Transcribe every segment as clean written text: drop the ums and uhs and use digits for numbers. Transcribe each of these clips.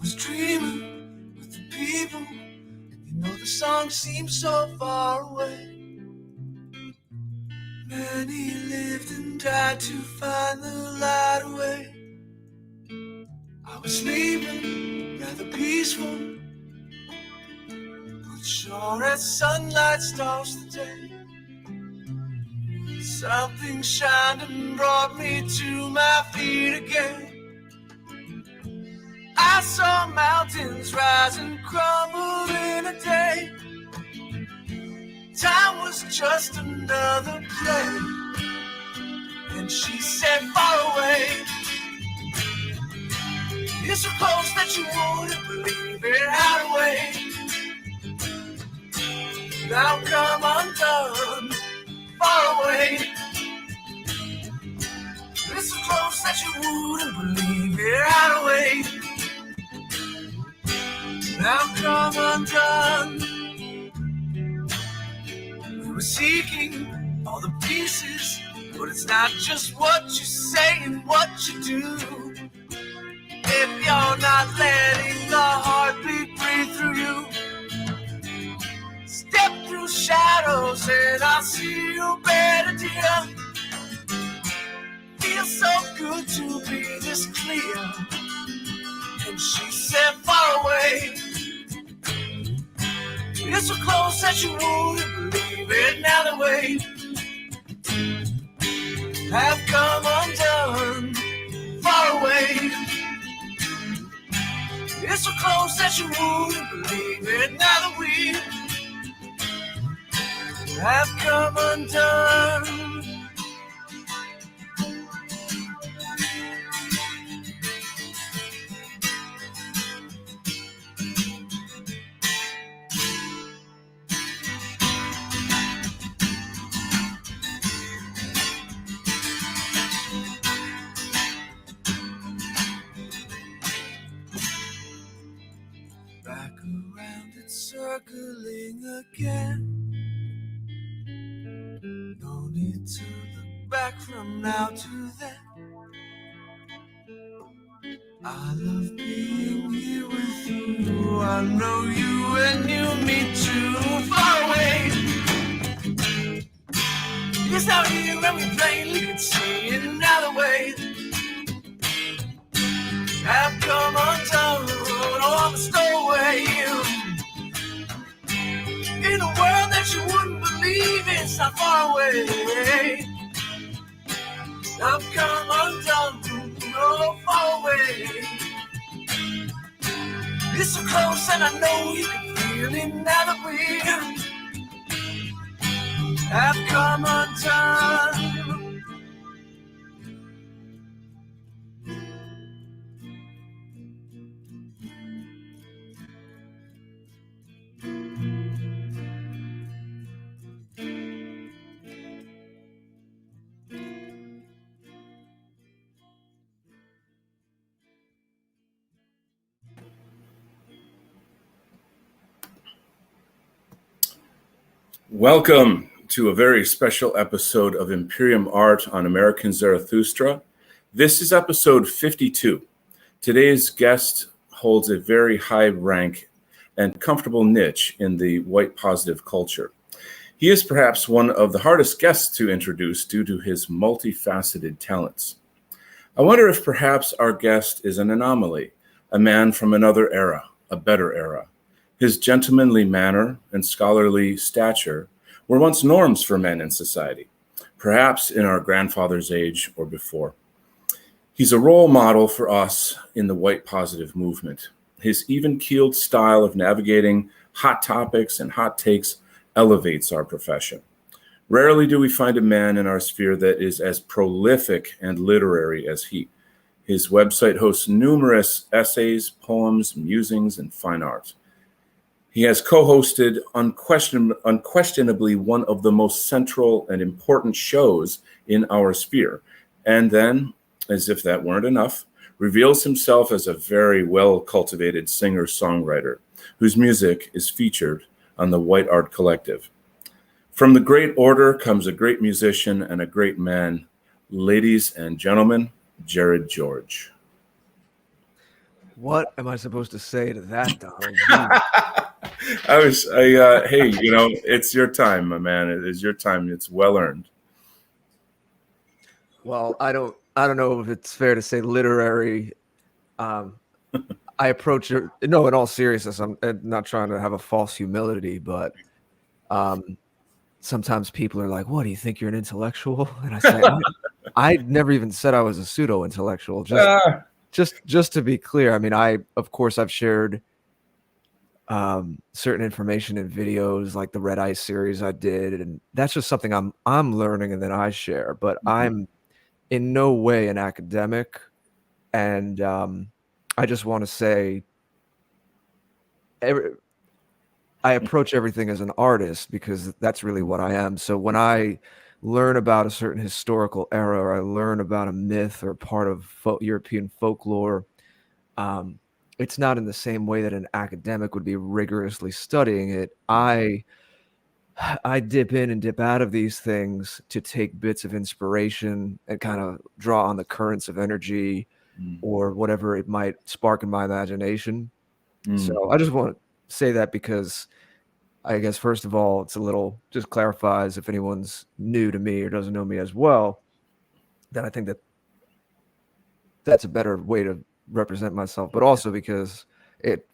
was dreaming with the people. You know the song seems so far away. Many lived and died to find the light away. I was sleeping rather peaceful, but sure as sunlight starts the day, something shined and brought me to my feet again. I saw mountains rise and crumble in a day. Time was just another play, and she said far away. It's so close that you wouldn't believe it. Out away, now come undone. Far away, it's so close that you wouldn't believe it. Out away, now come undone. We were seeking all the pieces, but it's not just what you say and what you do. If you're not letting the heartbeat breathe through you, step through shadows and I'll see you better, dear. Feels so good to be this clear. And she said far away, it's so close that you wouldn't believe it. Now the way have come undone. Far away, it's so close that you wouldn't believe it. Now that we have come undone. Back around it, circling again. No need to look back from now to then. I love being here with you. I know you and you me too. Far away, it's out here and we plainly can see it. Another way have come undone. Oh, I'm a stowaway in a world that you wouldn't believe. It's not far away. I've come undone, no far away. It's so close and I know you can feel it now that we have come undone. Welcome to a very special episode of Imperium Art on American Zarathustra. This is episode 52. Today's guest holds a very high rank and comfortable niche in the white positive culture. He is perhaps one of the hardest guests to introduce due to his multifaceted talents. I wonder if perhaps our guest is an anomaly, a man from another era, a better era. His gentlemanly manner and scholarly stature were once norms for men in society, perhaps in our grandfather's age or before. He's a role model for us in the white positive movement. His even-keeled style of navigating hot topics and hot takes elevates our profession. Rarely do we find a man in our sphere that is as prolific and literary as he. His website hosts numerous essays, poems, musings, and fine art. He has co-hosted unquestionably one of the most central and important shows in our sphere, and then, as if that weren't enough, reveals himself as a very well-cultivated singer-songwriter whose music is featured on the White Art Collective. From the great order comes a great musician and a great man. Ladies and gentlemen, Jared George. What am I supposed to say to that, Donald? Jeez. Hey, it's your time, my man. It is your time. It's well earned. Well, I don't know if it's fair to say literary. Um, I approach it. No, in all seriousness, I'm not trying to have a false humility, but um, sometimes people are like, "What do you think you're an intellectual?" And I say, I never even said I was a pseudo intellectual. Ah, Just to be clear, I mean, of course I've shared certain information in videos like the Red Ice series I did, and that's just something I'm learning and then I share. But mhm, I'm in no way an academic, and I just want to say every, I approach everything as an artist because that's really what I am. So when I learn about a certain historical era, or I learn about a myth or part of European folklore, um, it's not in the same way that an academic would be rigorously studying it. I dip in and dip out of these things to take bits of inspiration and kind of draw on the currents of energy mm, or whatever it might spark in my imagination. mm. So I just want to say that because I guess first of all, it's a little just clarifies if anyone's new to me or doesn't know me as well, that I think that that's a better way to represent myself, but also because it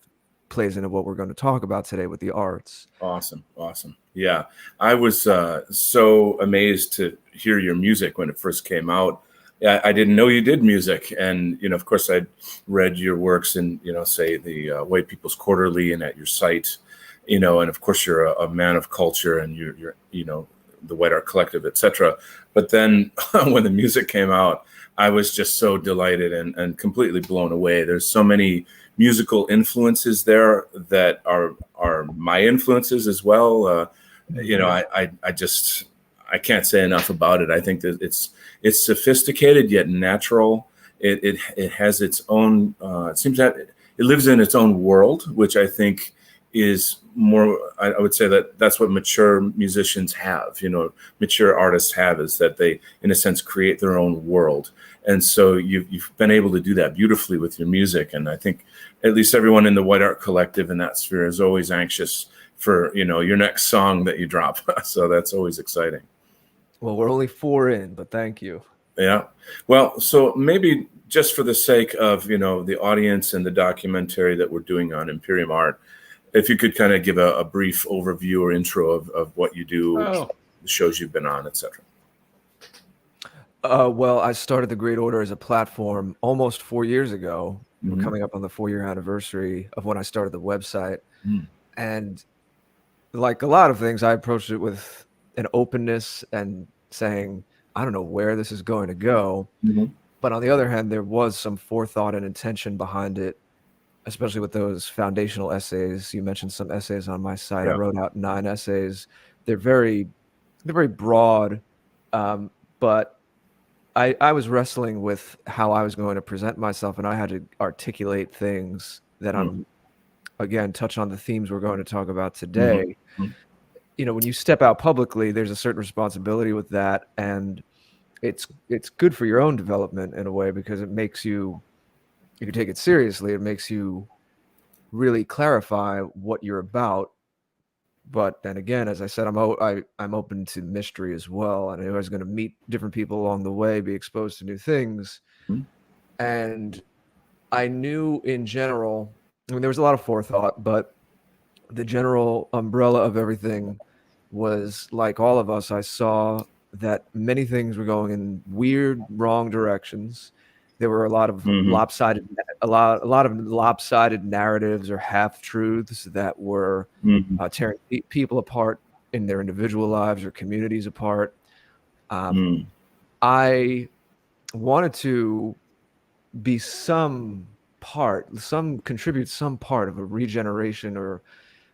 plays into what we're going to talk about today with the arts. Awesome, awesome. Yeah, I was so amazed to hear your music when it first came out. Yeah, I didn't know you did music, and of course, I'd read your works in say the White People's Quarterly and at your site, and of course, you're a man of culture, and you're the White Art Collective, etc. But then when the music came out, I was just so delighted and completely blown away. There's so many musical influences there that are my influences as well. Mhm. I just I can't say enough about it. I think that it's sophisticated yet natural. It has its own. It seems that it lives in its own world, which I think is more. I would say that's what mature musicians have. Mature artists have is that they, in a sense, create their own world. And so you've been able to do that beautifully with your music. And I think at least everyone in the White Art Collective in that sphere is always anxious for your next song that you drop. So that's always exciting. Well, we're only 4 in, but thank you. Yeah. Well, so maybe just for the sake of the audience and the documentary that we're doing on Imperium Art, if you could kind of give a brief overview or intro of what you do, Oh, the shows you've been on, etc. Well, I started the Great Order as a platform almost 4 years ago. We're Mm-hmm. coming up on the 4-year anniversary of when I started the website, Mm-hmm. and like a lot of things, I approached it with an openness and saying, "I don't know where this is going to go." Mm-hmm. But on the other hand, there was some forethought and intention behind it, especially with those foundational essays. You mentioned some essays on my site. I Yeah. wrote out 9 essays. They're very they're very broad, but I was wrestling with how I was going to present myself, and I had to articulate things that Mm-hmm. again, touch on the themes we're going to talk about today. Mm-hmm. When you step out publicly, there's a certain responsibility with that, and it's good for your own development in a way because it makes you, if you take it seriously, it makes you really clarify what you're about. But then again, as I said, I'm open to mystery as well, and I was going to meet different people along the way, be exposed to new things, and I knew in general. I mean, there was a lot of forethought, but the general umbrella of everything was like all of us. I saw that many things were going in weird, wrong directions. There were a lot of Mm-hmm. a lot of lopsided narratives or half truths that were Mm-hmm. tearing people apart in their individual lives or communities apart. Um, Mm-hmm. I wanted to be contribute some part of a regeneration or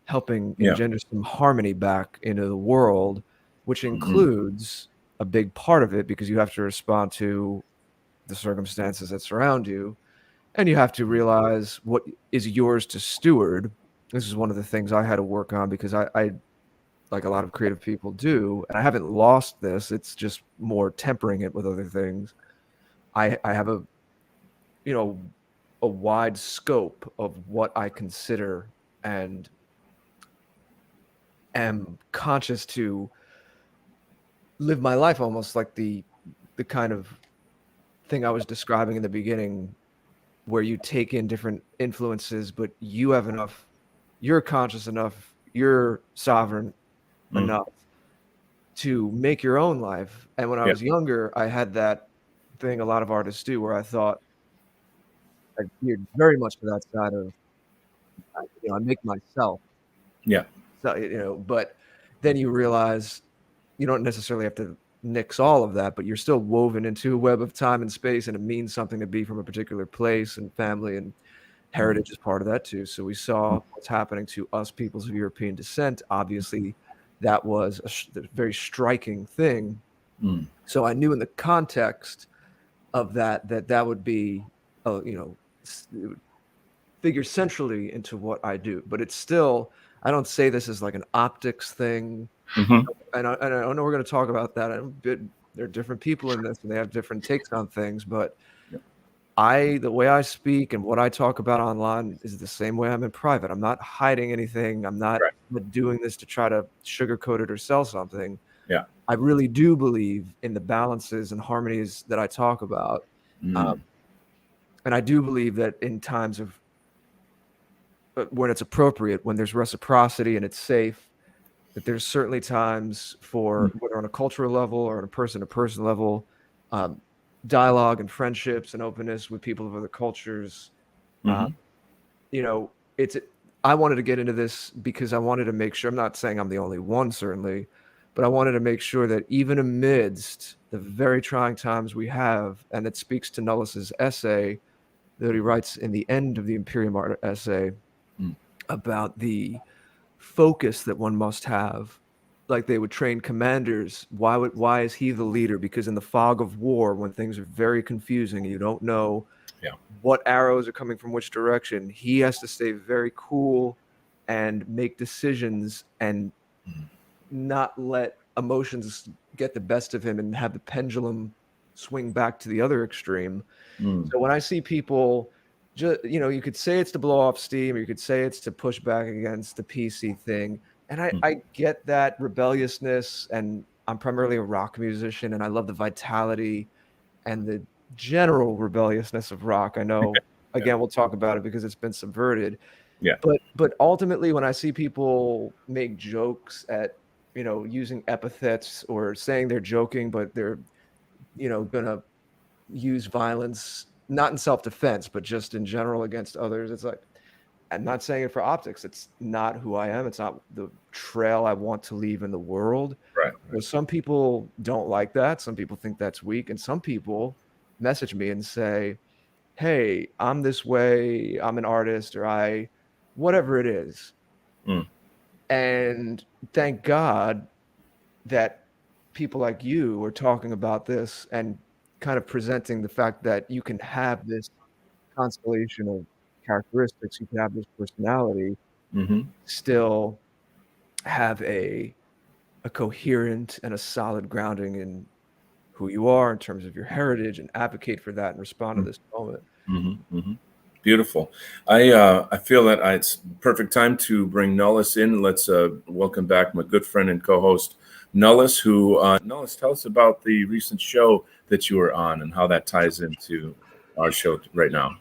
helping Yeah. engender some harmony back into the world, which Mm-hmm. includes a big part of it because you have to respond to the circumstances that surround you, and you have to realize what is yours to steward. This is one of the things I had to work on because I like a lot of creative people do, and I haven't lost this. It's just more tempering it with other things. I have you know, a wide scope of what I consider and am conscious to live my life almost like the kind of thing I was describing in the beginning, where you take in different influences, but you have enough, you're conscious enough, you're sovereign enough to make your own life. And when I was younger, I had that thing a lot of artists do, where I thought I geared very much to that side of, I make myself. Yeah. So, but then you realize you don't necessarily have to nix all of that, but you're still woven into a web of time and space, and it means something to be from a particular place, and family and heritage is part of that too. So we saw what's happening to us peoples of European descent. Obviously, that was a very striking thing. So I knew in the context of that would be, it would figure centrally into what I do. But it's still, I don't say this as like an optics thing. And I know we're going to talk about that. There are different people in this, and they have different takes on things. But the way I speak and what I talk about online is the same way I'm in private. I'm not hiding anything. I'm not doing this to try to sugarcoat it or sell something. Yeah. I really do believe in the balances and harmonies that I talk about. And I do believe that in times of when it's appropriate, when there's reciprocity and it's safe, that there's certainly times for, whether on a cultural level or on a person-to-person level, dialogue and friendships and openness with people of other cultures. I wanted to get into this because I wanted to make sure, I'm not saying I'm the only one, certainly, but I wanted to make sure that even amidst the very trying times we have, and it speaks to Nullis's essay that he writes in the end of the Imperium art essay about the focus that one must have, like they would train commanders. Why is he the leader? Because in the fog of war, when things are very confusing and you don't know what arrows are coming from which direction, he has to stay very cool and make decisions and not let emotions get the best of him and have the pendulum swing back to the other extreme. So when I see people, you could say it's to blow off steam, or you could say it's to push back against the PC thing. And I get that rebelliousness, and I'm primarily a rock musician, and I love the vitality and the general rebelliousness of rock. I know, again, we'll talk about it because it's been subverted. Yeah. But ultimately, when I see people make jokes at, using epithets or saying they're joking, but they're, gonna use violence, not in self-defense, but just in general against others, it's like, I'm not saying it for optics. It's not who I am. It's not the trail I want to leave in the world. Right. Well, some people don't like that. Some people think that's weak. And some people message me and say, hey, I'm this way. I'm an artist, or whatever it is. And thank God that people like you are talking about this and kind of presenting the fact that you can have this constellation of characteristics, you can have this personality, still have a coherent and a solid grounding in who you are in terms of your heritage, and advocate for that and respond to this moment. Beautiful. I feel that it's perfect time to bring Nullis in. Let's welcome back my good friend and co-host Nullis, Nullis, tell us about the recent show that you were on and how that ties into our show right now.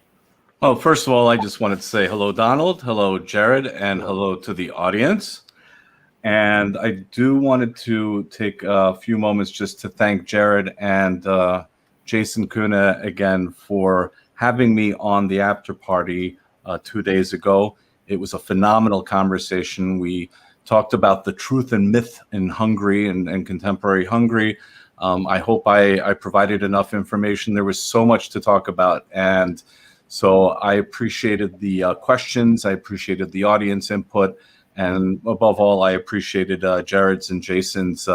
Well, first of all, I just wanted to say hello, Donald. Hello, Jared, and hello to the audience. And I do wanted to take a few moments just to thank Jared and Jason Kuna again for having me on the after party 2 days ago. It was a phenomenal conversation. We talked about the truth and myth in Hungary and contemporary Hungary. I hope I provided enough information. There was so much to talk about. And so I appreciated the questions. I appreciated the audience input. And above all, I appreciated Jared's and Jason's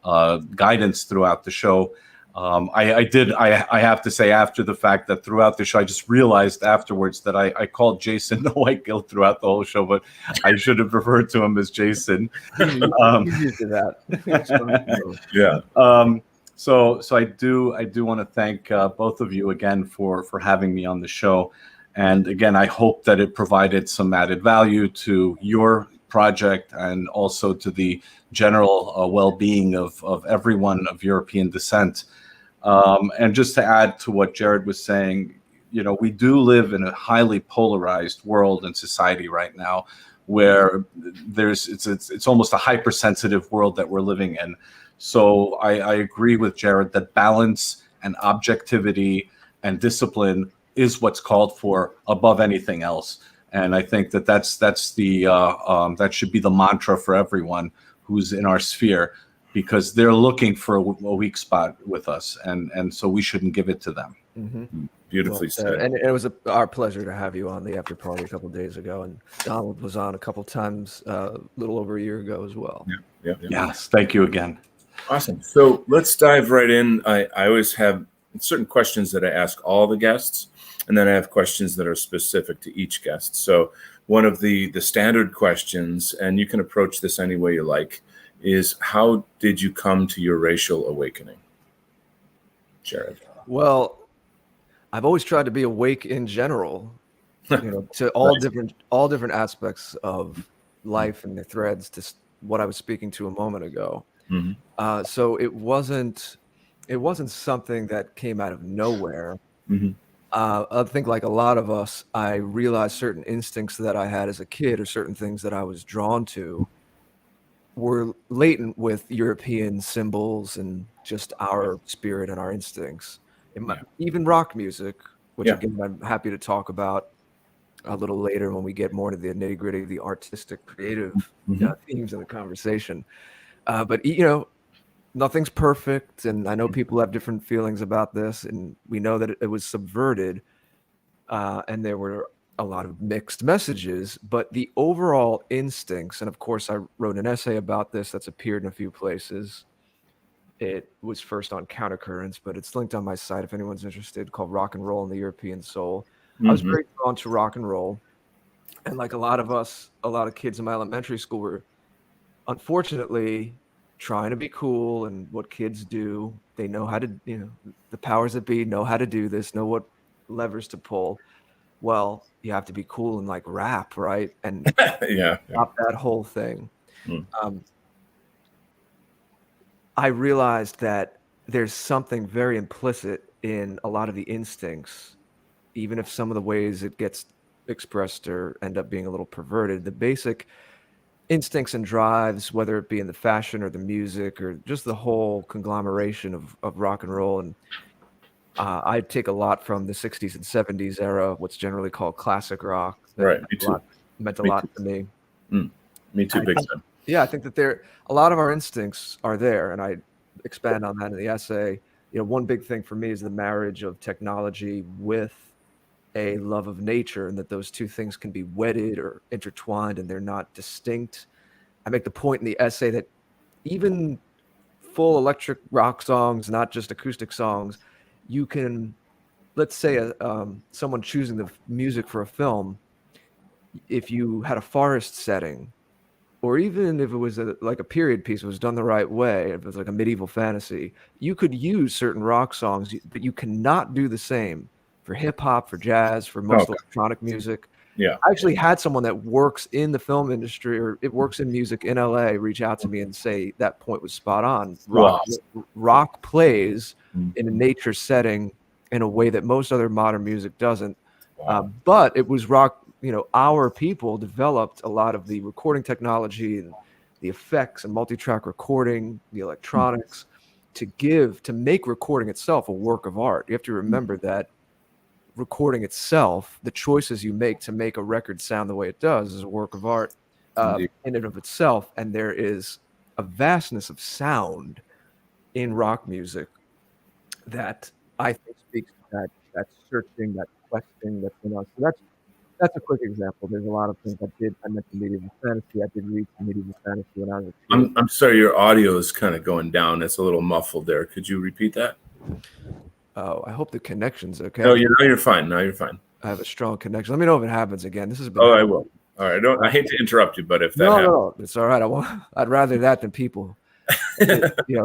guidance throughout the show. I have to say, after the fact, that throughout the show, I just realized afterwards that I called Jason the white guilt throughout the whole show, but I should have referred to him as Jason. So I do want to thank both of you again for having me on the show. And again, I hope that it provided some added value to your project and also to the general well-being of everyone of European descent. And just to add to what Jared was saying, we do live in a highly polarized world and society right now, where it's almost a hypersensitive world that we're living in. So I agree with Jared that balance and objectivity and discipline is what's called for above anything else. And I think that's that should be the mantra for everyone who's in our sphere, because they're looking for a weak spot with us, and so we shouldn't give it to them. Mm-hmm. Beautifully said. And it was our pleasure to have you on the after party a couple of days ago, and Donald was on a couple times a little over a year ago as well. Yeah. Yes, thank you again. Awesome. So let's dive right in. I always have certain questions that I ask all the guests, and then I have questions that are specific to each guest. So one of the standard questions, and you can approach this any way you like, is how did you come to your racial awakening? Jared. Well, I've always tried to be awake in general, to all different aspects of life and the threads to what I was speaking to a moment ago. Mm-hmm. So it wasn't something that came out of nowhere. Mm-hmm. I think, like a lot of us, I realized certain instincts that I had as a kid, or certain things that I was drawn to, were latent with European symbols and just our spirit and our instincts. Even rock music, which again, I'm happy to talk about a little later when we get more into the nitty gritty, the artistic, creative themes of the conversation. But nothing's perfect, and I know people have different feelings about this, and we know that it was subverted, and there were a lot of mixed messages, but the overall instincts, and of course I wrote an essay about this that's appeared in a few places. It was first on Countercurrents, but it's linked on my site if anyone's interested, called Rock and Roll and the European Soul. I was very drawn to rock and roll, and like a lot of us, a lot of kids in my elementary school were unfortunately trying to be cool, and what kids do, they know how to, the powers that be know how to do this, know what levers to pull. Well, you have to be cool and like rap, right? And stop that whole thing. I realized that there's something very implicit in a lot of the instincts, even if some of the ways it gets expressed or end up being a little perverted. The basic instincts and drives, whether it be in the fashion or the music or just the whole conglomeration of rock and roll. And I take a lot from the 60s and 70s era, what's generally called classic rock. Right, me too. Meant a lot to me. Me too, big time. Yeah, I think that a lot of our instincts are there, and I expand on that in the essay. One big thing for me is the marriage of technology with a love of nature, and that those two things can be wedded or intertwined, and they're not distinct. I make the point in the essay that even full electric rock songs, not just acoustic songs, you can, let's say someone choosing the music for a film, if you had a forest setting, or even if it was like a period piece, it was done the right way, if it was like a medieval fantasy, you could use certain rock songs, but you cannot do the same for hip hop, for jazz, for most electronic music. Yeah. I actually had someone that works in the film industry, or it works in music in LA, reach out to me and say that point was spot on. Rock plays in a nature setting in a way that most other modern music doesn't. But it was rock. Our people developed a lot of the recording technology and the effects and multi-track recording, the electronics, to make recording itself a work of art. You have to remember that recording itself, the choices you make to make a record sound the way it does, is a work of art in and of itself. And there is a vastness of sound in rock music that I think speaks to that searching, that questioning that's in us. So that's a quick example. There's a lot of things I did. I mentioned medieval fantasy. I did read some medieval fantasy when I was a kid. I'm sorry, your audio is kind of going down. It's a little muffled there. Could you repeat that? Oh, I hope the connection's okay. No, you're fine. Now you're fine. I have a strong connection. Let me know if it happens again. This has been. Oh, I will. All right. I hate to interrupt you, but if that happens. No, it's all right. I'd rather that than people.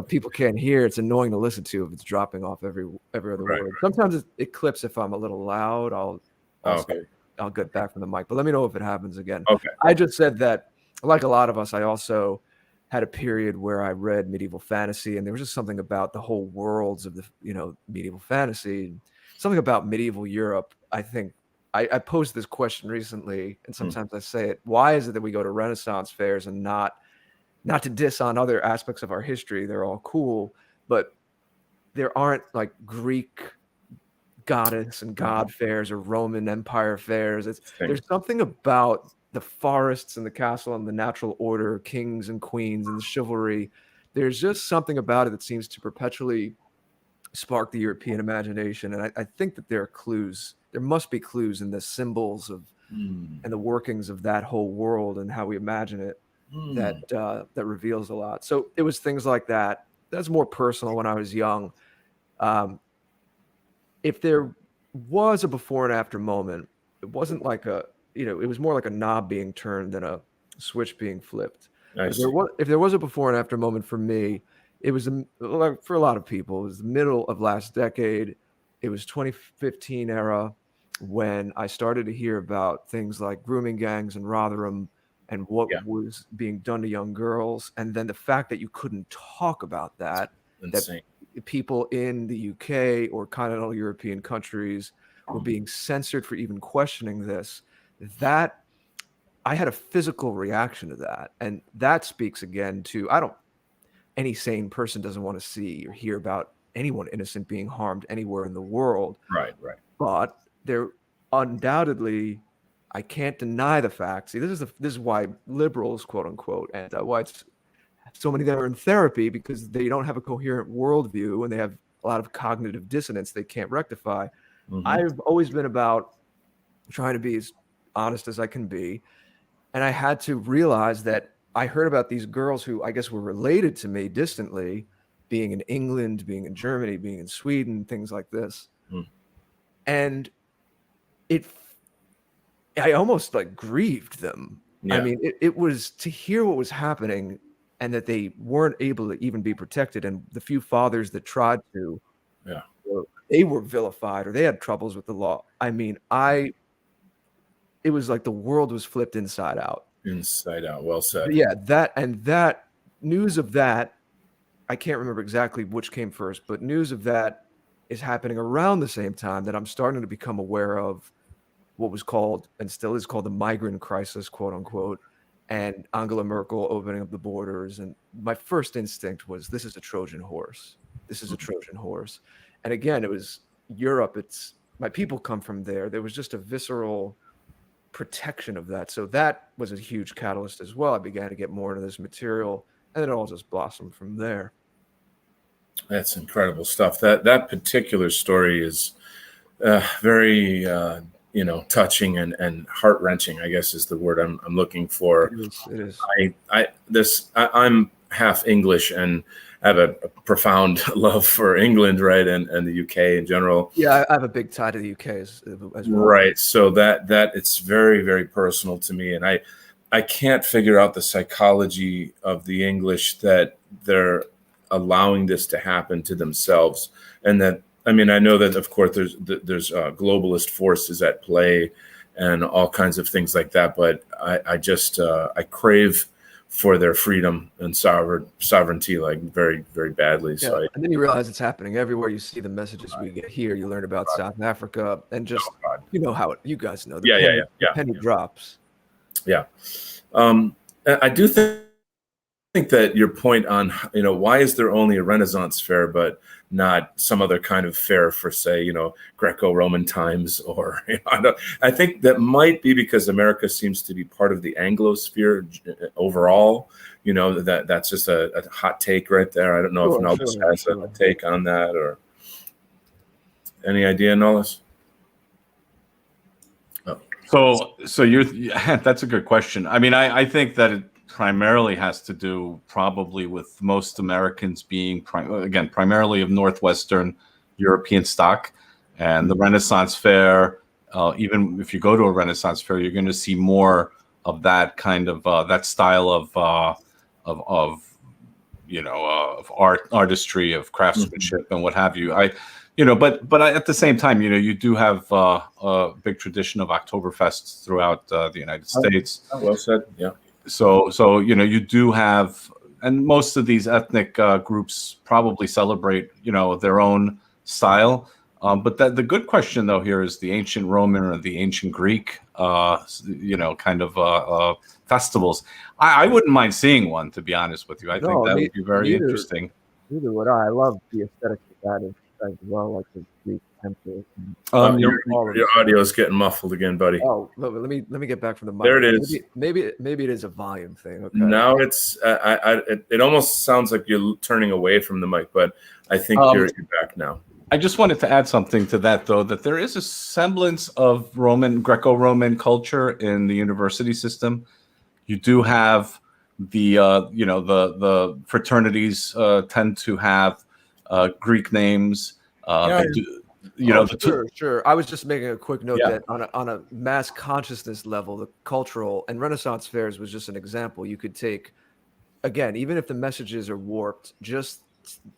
People can't hear. It's annoying to listen to if it's dropping off every other word. Sometimes it clips if I'm a little loud. I'll also. Okay. I'll get back from the mic, but let me know if it happens again. Okay. I just said that, like a lot of us, I also had a period where I read medieval fantasy, and there was just something about the whole worlds of the medieval fantasy, something about medieval Europe. I think I posed this question recently, and sometimes I say it: why is it that we go to Renaissance fairs and not to diss on other aspects of our history? They're all cool, but there aren't like Greek goddess and god fairs or Roman Empire fairs. There's something about the forests and the castle and the natural order, kings and queens and the chivalry. There's just something about it that seems to perpetually spark the European imagination. And I think that there are clues. There must be clues in the symbols of and the workings of that whole world and how we imagine it that reveals a lot. So it was things like that. That's more personal when I was young. If there was a before and after moment, it wasn't like it was more like a knob being turned than a switch being flipped. If there was a before and after moment for me, it was like for a lot of people, it was the middle of last decade. It was 2015 era when I started to hear about things like grooming gangs in Rotherham and what was being done to young girls. And then the fact that you couldn't talk about that, Insane. that people in the UK or continental European countries were being censored for even questioning this, that I had a physical reaction to that. And that speaks again to, any sane person doesn't want to see or hear about anyone innocent being harmed anywhere in the world. Right. But there undoubtedly, I can't deny the fact. See, this is why liberals, quote unquote, and why it's so many of them are in therapy, because they don't have a coherent worldview and they have a lot of cognitive dissonance they can't rectify. I've always been about trying to be as honest as I can be. And I had to realize that I heard about these girls who I guess were related to me distantly, being in England, being in Germany, being in Sweden, things like this. And I almost like grieved them. I mean, it was to hear what was happening and that they weren't able to even be protected. And the few fathers that tried to, they were vilified or they had troubles with the law. I mean, it was like the world was flipped inside out. Inside out. Well said. But yeah, that news of that, I can't remember exactly which came first, but news of that is happening around the same time that I'm starting to become aware of what was called and still is called the migrant crisis, quote unquote, and Angela Merkel opening up the borders. And my first instinct was, this is a Trojan horse. This is a Trojan horse. And again, it was Europe. My people come from there. There was just a visceral protection of that. So that was a huge catalyst as well. I began to get more into this material, and it all just blossomed from there. That's incredible stuff. That particular story is very touching and heart-wrenching, I guess is the word I'm looking for. It is. I'm half English and have a profound love for England, right, and the UK in general. Yeah, I have a big tie to the UK as well. Right. So that it's very, very personal to me, and I can't figure out the psychology of the English that they're allowing this to happen to themselves. And that, I mean, I know that of course there's globalist forces at play and all kinds of things like that, but I just I crave for their freedom and sovereignty like very, very badly. Yeah. So and then you realize it's happening everywhere. You see the messages we get here. You learn about South Africa, and just you know how you guys know. The penny drops. Yeah, I do think that your point on why is there only a Renaissance fair but not some other kind of fair for, say, Greco-Roman times, or I think that might be because America seems to be part of the Anglosphere overall. That's just a hot take right there. I don't know if Nullis has a take on that, or any idea, Nullis? So that's a good question. I mean, I think that it primarily has to do probably with most Americans being primarily of Northwestern European stock, and the Renaissance Fair. Even if you go to a Renaissance Fair, you're going to see more of that kind of that style of artistry, of craftsmanship, and what have you. but at the same time, you do have a big tradition of Oktoberfests throughout the United States. Oh, well said. Yeah. So you do have, and most of these ethnic groups probably celebrate their own style. But the good question though here is the ancient Roman or the ancient Greek, kind of festivals. I wouldn't mind seeing one, to be honest with you. I think that would be very interesting. Neither would I. I love the aesthetics of that as well, like the Greek temple. Your audio is getting muffled again, buddy. Oh, let me get back from the mic. There it is. Maybe it is a volume thing. Okay. Now it's it almost sounds like you're turning away from the mic, but I think you're back now. I just wanted to add something to that, though, that there is a semblance of Greco-Roman culture in the university system. You do have the fraternities tend to have Greek names. Sure. I was just making a quick note that on a mass consciousness level, the cultural and Renaissance fairs was just an example. You could take, again, even if the messages are warped, just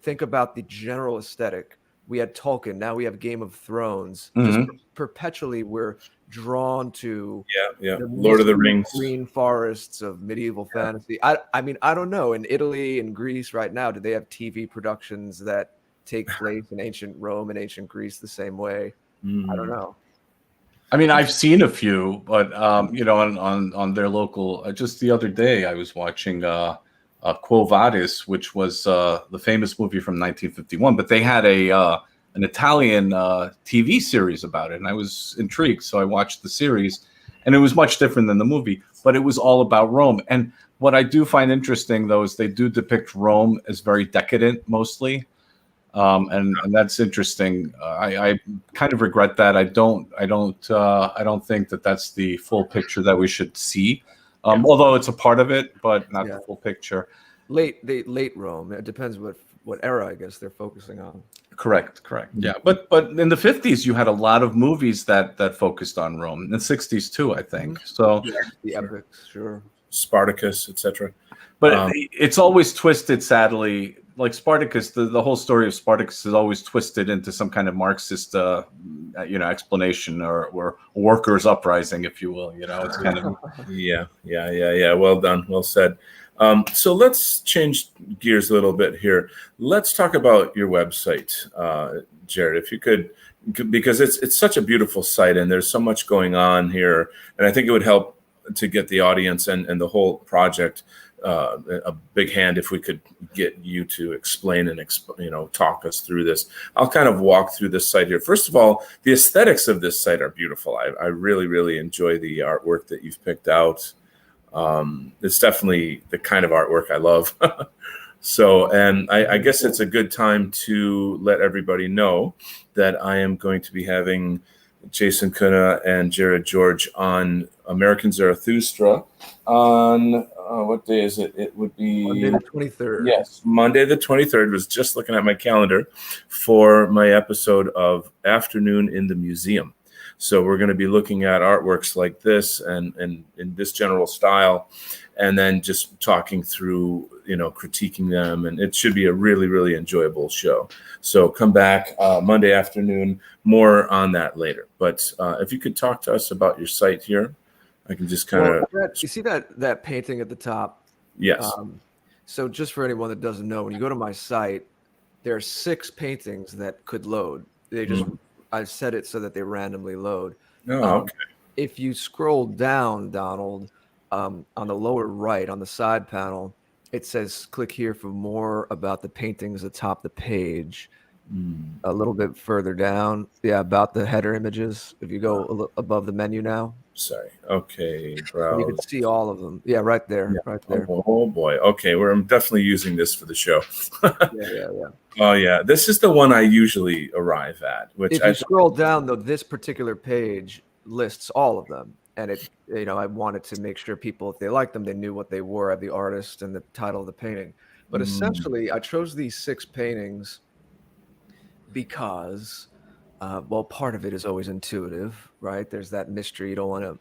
think about the general aesthetic. We had Tolkien, now we have Game of Thrones. Mm-hmm. Just perpetually we're drawn to the Lord of the Rings, green forests of medieval fantasy. I mean, I don't know. In Italy and Greece right now, do they have TV productions that take place in ancient Rome and ancient Greece the same way? I don't know. I mean, I've seen a few, but on their local. Just the other day, I was watching Quo Vadis, which was the famous movie from 1951. But they had an Italian TV series about it, and I was intrigued. So I watched the series, and it was much different than the movie, but it was all about Rome. And what I do find interesting, though, is they do depict Rome as very decadent, mostly. And that's interesting. I kind of regret that. I don't think that that's the full picture that we should see. Although it's a part of it, but not the full picture. Late Rome. It depends what era, I guess, they're focusing on. Correct. Yeah, but in the 50s, you had a lot of movies that focused on Rome. In the 60s too, I think. So the epics, sure. Spartacus, etc. But it's always twisted, sadly. Like Spartacus, the whole story of Spartacus is always twisted into some kind of Marxist, explanation or workers' uprising, if you will. It's kind of yeah. Well done, well said. So let's change gears a little bit here. Let's talk about your website, Jared, if you could, because it's such a beautiful site and there's so much going on here, and I think it would help to get the audience and the whole project a big hand if we could get you to explain and talk us through this. I'll kind of walk through this site here. First of all, the aesthetics of this site are beautiful. I really, really enjoy the artwork that you've picked out. It's definitely the kind of artwork I love. So, and I guess it's a good time to let everybody know that I am going to be having Jason Kuna and Jared George on American Zarathustra on what day is it? It would be Monday the 23rd. Yes, Monday the 23rd. Was just looking at my calendar for my episode of Afternoon in the Museum. So we're going to be looking at artworks like this and in this general style, and then just talking through, critiquing them. And it should be a really, really enjoyable show. So come back Monday afternoon, more on that later. But if you could talk to us about your site here, I can just kind of... You see that painting at the top? Yes. So just for anyone that doesn't know, when you go to my site, there are 6 paintings that could load. They just... I've set it so that they randomly load. Oh, okay. If you scroll down, Donald, on the lower right, on the side panel, it says click here for more about the paintings atop the page. A little bit further down, about the header images. If you go above the menu now. Sorry. Okay, browse. You can see all of them. Yeah, right there. Yeah. Right there. Oh boy. Okay, I'm definitely using this for the show. Yeah. Oh yeah, this is the one I usually arrive at. Which if you scroll down, though, this particular page lists all of them, and it, I wanted to make sure people, if they liked them, they knew what they were, the artist and the title of the painting. But essentially, I chose these 6 paintings because, part of it is always intuitive, right? There's that mystery you don't want to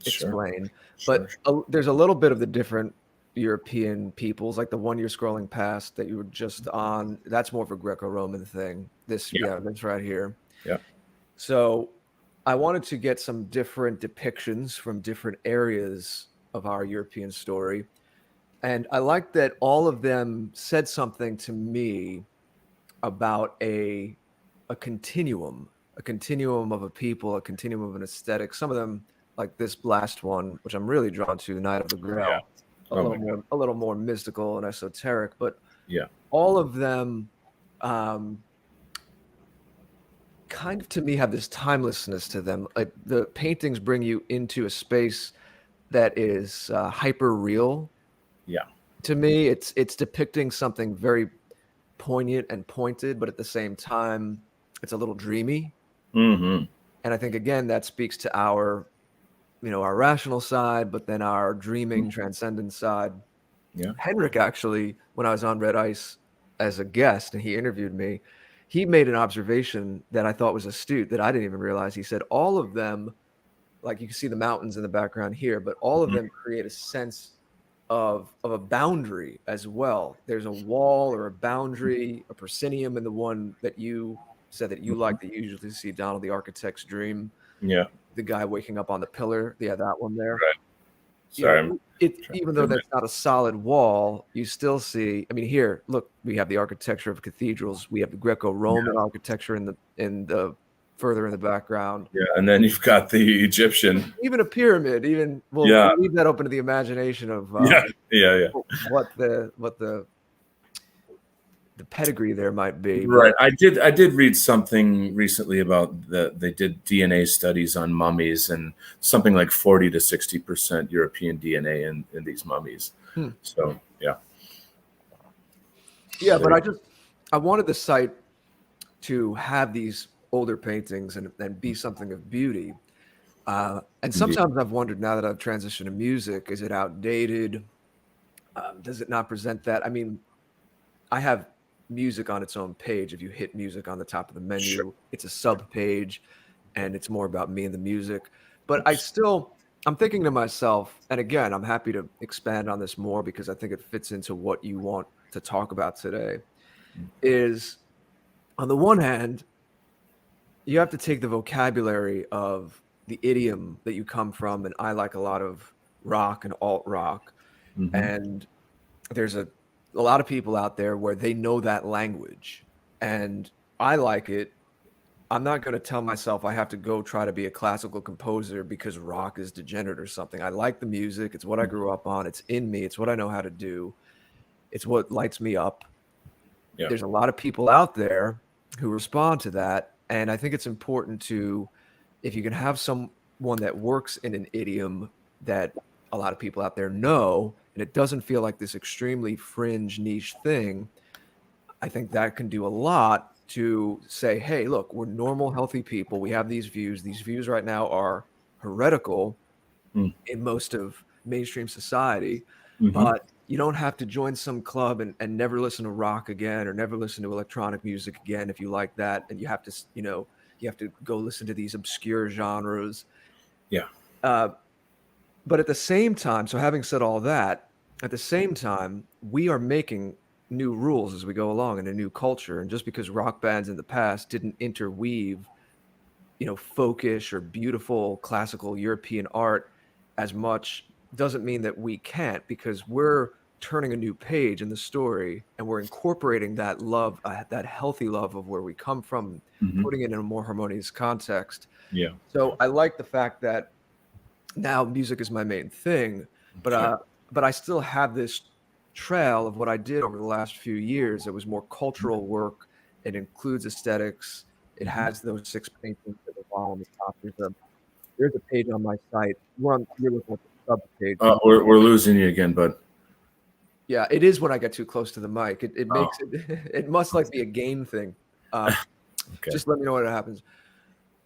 explain, but there's a little bit of the different European peoples, like the one you're scrolling past that you were just on. That's more of a Greco-Roman thing. This, Yeah. that's right here. Yeah. So I wanted to get some different depictions from different areas of our European story. And I like that all of them said something to me about a continuum, a continuum of a people, a continuum of an aesthetic. Some of them, like this last one, which I'm really drawn to, Night of the Grail, Oh my God. a little more mystical and esoteric, but Yeah. all of them kind of to me have this timelessness to them. Like the paintings bring you into a space that is hyper real. Yeah. To me, it's depicting something very poignant and pointed, but at the same time, it's a little dreamy. Mm-hmm. And I think again that speaks to our, our rational side, but then our dreaming, transcendent side. Yeah. Henrik actually, when I was on Red Ice as a guest and he interviewed me, he made an observation that I thought was astute that I didn't even realize. He said all of them, like you can see the mountains in the background here, but all of them create a sense of a boundary as well. There's a wall or a boundary, a proscenium in the one that you said that you like, that you usually see Donald the Architect's Dream. Yeah. The guy waking up on the pillar. Yeah, that one there. Right. Sorry. Even though that's not a solid wall, you still see. I mean, here, look, we have the architecture of cathedrals. We have the Greco-Roman architecture in the further in the background. Yeah, and then you've got the Egyptian. Even a pyramid. Even we'll leave that open to the imagination of what the pedigree there might be. Right. I did read something recently about they did DNA studies on mummies, and something like 40 to 60% European DNA in these mummies. So yeah. Yeah, but I wanted the site to have these older paintings and be something of beauty. And sometimes I've wondered, now that I've transitioned to music, is it outdated? Does it not present that? I mean, I have music on its own page. If you hit music on the top of the menu, it's a sub page and it's more about me and the music. But I'm thinking to myself, and again, I'm happy to expand on this more because I think it fits into what you want to talk about today, is on the one hand, you have to take the vocabulary of the idiom that you come from. And I like a lot of rock and alt rock. And there's a lot of people out there where they know that language, and I like it. I'm not going to tell myself I have to go try to be a classical composer because rock is degenerate or something. I like the music. It's what I grew up on. It's in me. It's what I know how to do. It's what lights me up. Yeah. There's a lot of people out there who respond to that. And I think it's important to, if you can have someone that works in an idiom that a lot of people out there know, and it doesn't feel like this extremely fringe niche thing, I think that can do a lot to say, hey, look, we're normal, healthy people. We have these views. These views right now are heretical in most of mainstream society, but you don't have to join some club and never listen to rock again or never listen to electronic music again if you like that. And you have to, you have to go listen to these obscure genres. Yeah. But at the same time, so having said all that, at the same time, we are making new rules as we go along in a new culture. And just because rock bands in the past didn't interweave, folkish or beautiful classical European art as much, doesn't mean that we can't, because we're turning a new page in the story and we're incorporating that love, that healthy love of where we come from, putting it in a more harmonious context. Yeah. So I like the fact that now music is my main thing, but I still have this trail of what I did over the last few years. It was more cultural work. It includes aesthetics. It has those 6 paintings at the bottom and top. There's a page on my site. You're looking at the sub page. We're losing you again, bud. Yeah, it is when I get too close to the mic. It makes it must like be a gain thing. Okay. Just let me know what happens.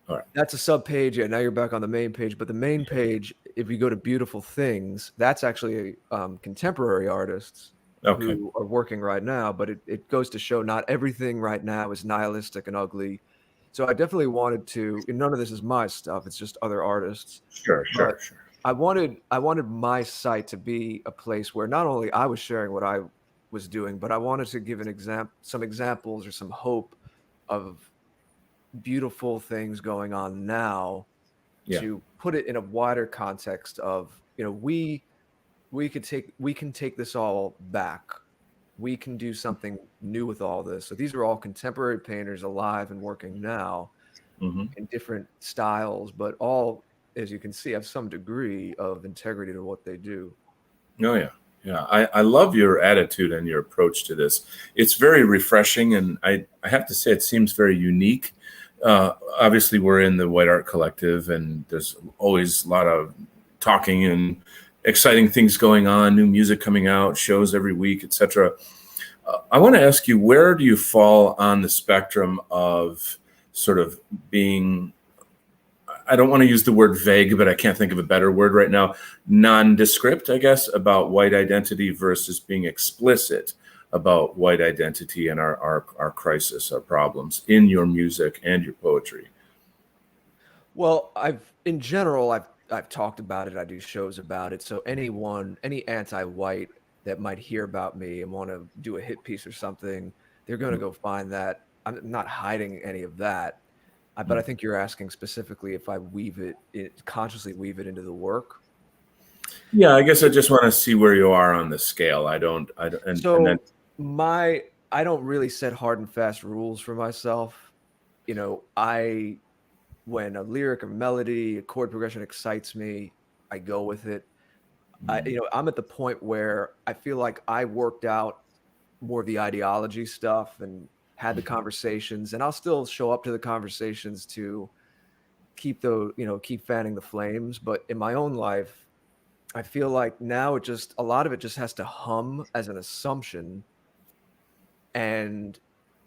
All right. That's a sub page. Yeah, now you're back on the main page. But the main page, if you go to Beautiful Things, that's actually contemporary artists who are working right now. But it goes to show not everything right now is nihilistic and ugly. So I definitely wanted to, and none of this is my stuff. It's just other artists. Sure. I wanted my site to be a place where not only I was sharing what I was doing, but I wanted to give some examples or some hope of beautiful things going on now, Yeah. to put it in a wider context of, we can take this all back. We can do something new with all this. So these are all contemporary painters alive and working now Hmm. in different styles, but all, as you can see, have some degree of integrity to what they do. Oh yeah, yeah. I love your attitude and your approach to this. It's very refreshing, and I have to say it seems very unique. Obviously, we're in the White Art Collective, and there's always a lot of talking and exciting things going on, new music coming out, shows every week, etc. I want to ask you, where do you fall on the spectrum of sort of being, I don't want to use the word vague, but I can't think of a better word right now, nondescript, I guess, about white identity versus being explicit about white identity and our crisis, our problems in your music and your poetry? Well, in general, I've talked about it. I do shows about it. So any anti-white that might hear about me and want to do a hit piece or something, they're going to go find that. I'm not hiding any of that. But I think you're asking specifically if I consciously weave it into the work. Yeah, I guess I just want to see where you are on the scale. And then, So I don't really set hard and fast rules for myself. When a lyric or melody, a chord progression excites me, I go with it. I'm at the point where I feel like I worked out more of the ideology stuff and had the conversations, and I'll still show up to the conversations to keep fanning the flames. But in my own life, I feel like now a lot of it just has to hum as an assumption. And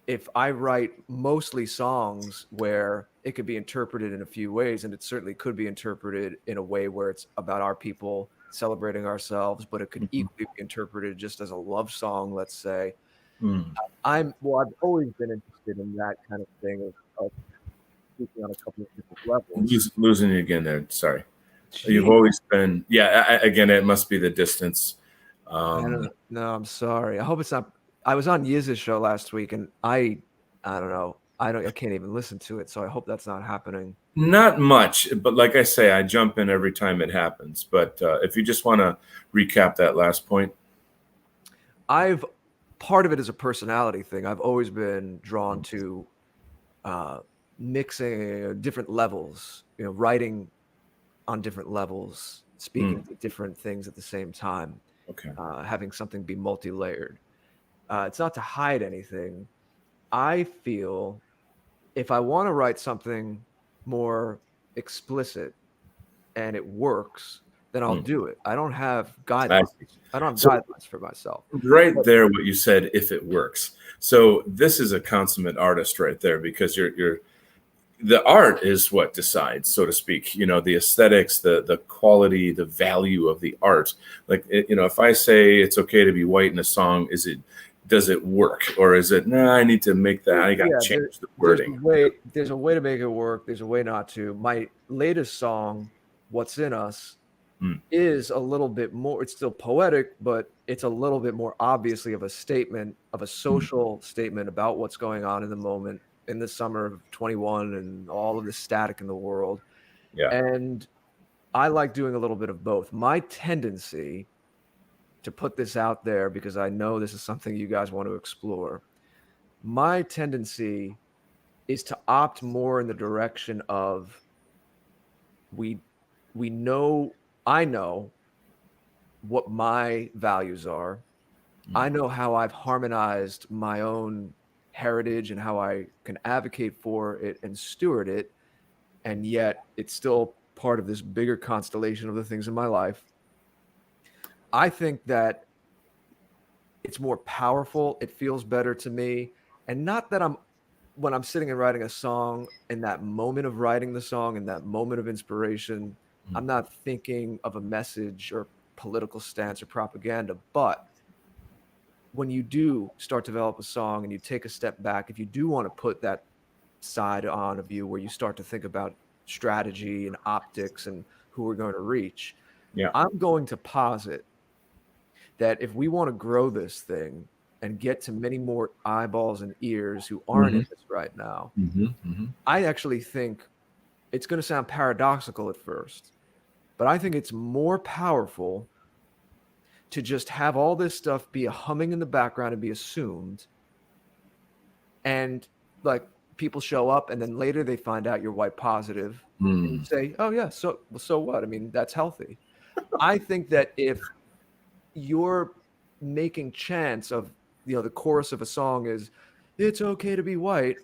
if I write mostly songs where it could be interpreted in a few ways, and it certainly could be interpreted in a way where it's about our people celebrating ourselves, but it could equally be interpreted just as a love song, let's say. mm, I've always been interested in that kind of thing of speaking on a couple of different levels. losing you again there. Sorry. You've Gee, always been, yeah. Again, it must be the distance. I don't know. I'm sorry. I hope it's not. I was on Yiz's show last week, and I don't know. I can't even listen to it, so I hope that's not happening. Not much, but like I say, I jump in every time it happens. But if you just want to recap that last point. I've Part of it is a personality thing. I've always been drawn to uh, mixing different levels, writing on different levels, speaking to different things at the same time, Okay. having something be multi-layered. It's not to hide anything. I feel if I want to write something more explicit and it works, then I'll Mm. do it. I don't have I guidelines. see. I don't have So guidelines for myself. right there, what you said, if it works. So this is a consummate artist right there, because you're the art is what decides, so to speak. The aesthetics, the quality, the value of the art. Like if I say it's okay to be white in a song, does it work, or is it, nah, I need to make that, I got to Yeah, change the wording. there's a way to make it work. There's a way not to. My latest song, "What's in Us," Mm, is a little bit more. It's still poetic, but it's a little bit more obviously of a statement, of a mm, social statement about what's going on in the moment in the summer of 21 and all of the static in the world. yeah. And I like doing a little bit of both. My tendency, to put this out there because I know this is something you guys want to explore, my tendency is to opt more in the direction of we we know I know what my values are. I know how I've harmonized my own heritage and how I can advocate for it and steward it, and yet it's still part of this bigger constellation of the things in my life. I think that it's more powerful, it feels better to me, and not that when I'm sitting and writing a song, in that moment of writing the song, in that moment of inspiration, I'm not thinking of a message or political stance or propaganda. But when you do start to develop a song and you take a step back, if you do want to put that side on of you where you start to think about strategy and optics and who we're going to reach, Yeah. I'm going to posit that if we want to grow this thing and get to many more eyeballs and ears who aren't in this right now, I actually think it's going to sound paradoxical at first, but I think it's more powerful to just have all this stuff be a humming in the background and be assumed, and like people show up and then later they find out you're white positive and you say, oh yeah, so what? I mean, that's healthy. I think that if you're making chants of, the chorus of a song is it's okay to be white,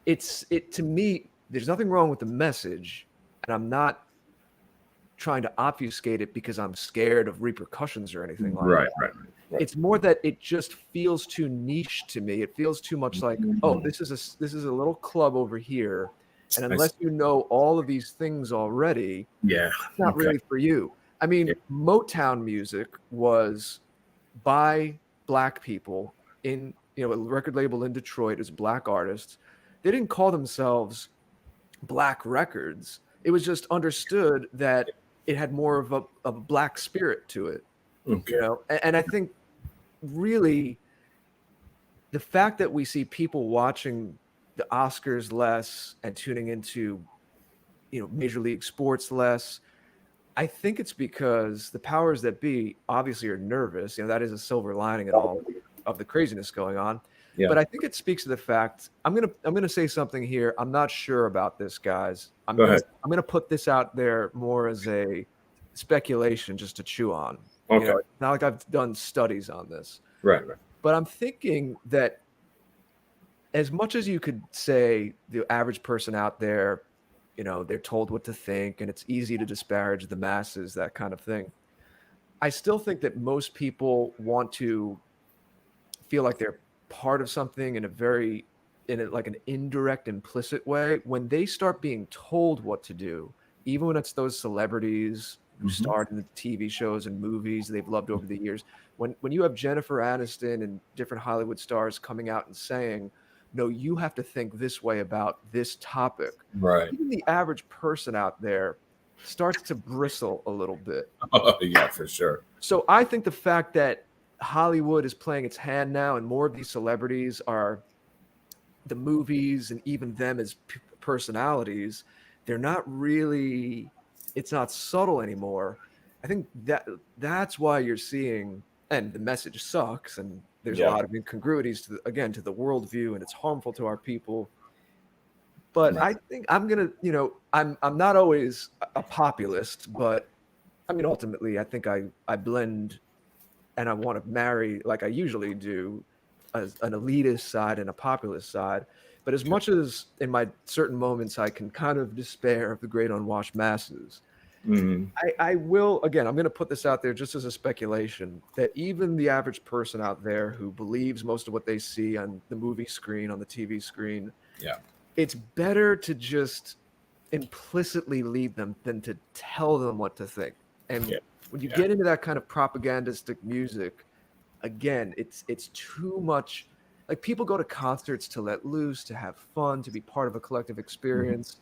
it to me, there's nothing wrong with the message, and I'm not trying to obfuscate it because I'm scared of repercussions or anything like that. Right. It's more that it just feels too niche to me. It feels too much like, oh, this is a little club over here, and unless you know all of these things already, it's not really for you. I mean, Motown music was by Black people in, a record label in Detroit. As Black artists. They didn't call themselves Black Records. It was just understood that it had more of a Black spirit to it. And I think really the fact that we see people watching the Oscars less and tuning into, Major League Sports less, I think it's because the powers that be obviously are nervous. That is a silver lining at all of the craziness going on. Yeah. But I think it speaks to the fact, I'm gonna say something here. I'm not sure about this, guys. I'm gonna put this out there more as a speculation just to chew on. Okay. Not like I've done studies on this. Right. But I'm thinking that as much as you could say the average person out there, they're told what to think and it's easy to disparage the masses, that kind of thing. I still think that most people want to feel like they're part of something in like an indirect, implicit way. When they start being told what to do, even when it's those celebrities who starred in the TV shows and movies they've loved over the years, when you have Jennifer Aniston and different Hollywood stars coming out and saying, no, you have to think this way about this topic. Right. Even the average person out there starts to bristle a little bit. Oh, yeah, for sure. So I think the fact that Hollywood is playing its hand now and more of these celebrities are the movies and even them as personalities, they're not really, it's not subtle anymore. I think that's why you're seeing, and the message sucks, and there's a lot of incongruities to the worldview, and it's harmful to our people. But I think I'm gonna, I'm not always a populist, but I mean, ultimately, I think I blend, and I want to marry, like I usually do, as an elitist side and a populist side. But as much as in my certain moments I can kind of despair of the great unwashed masses, I will, again, I'm going to put this out there just as a speculation, that even the average person out there who believes most of what they see on the movie screen, on the TV screen, it's better to just implicitly lead them than to tell them what to think. And when you get into that kind of propagandistic music, again, it's too much. Like, people go to concerts to let loose, to have fun, to be part of a collective experience.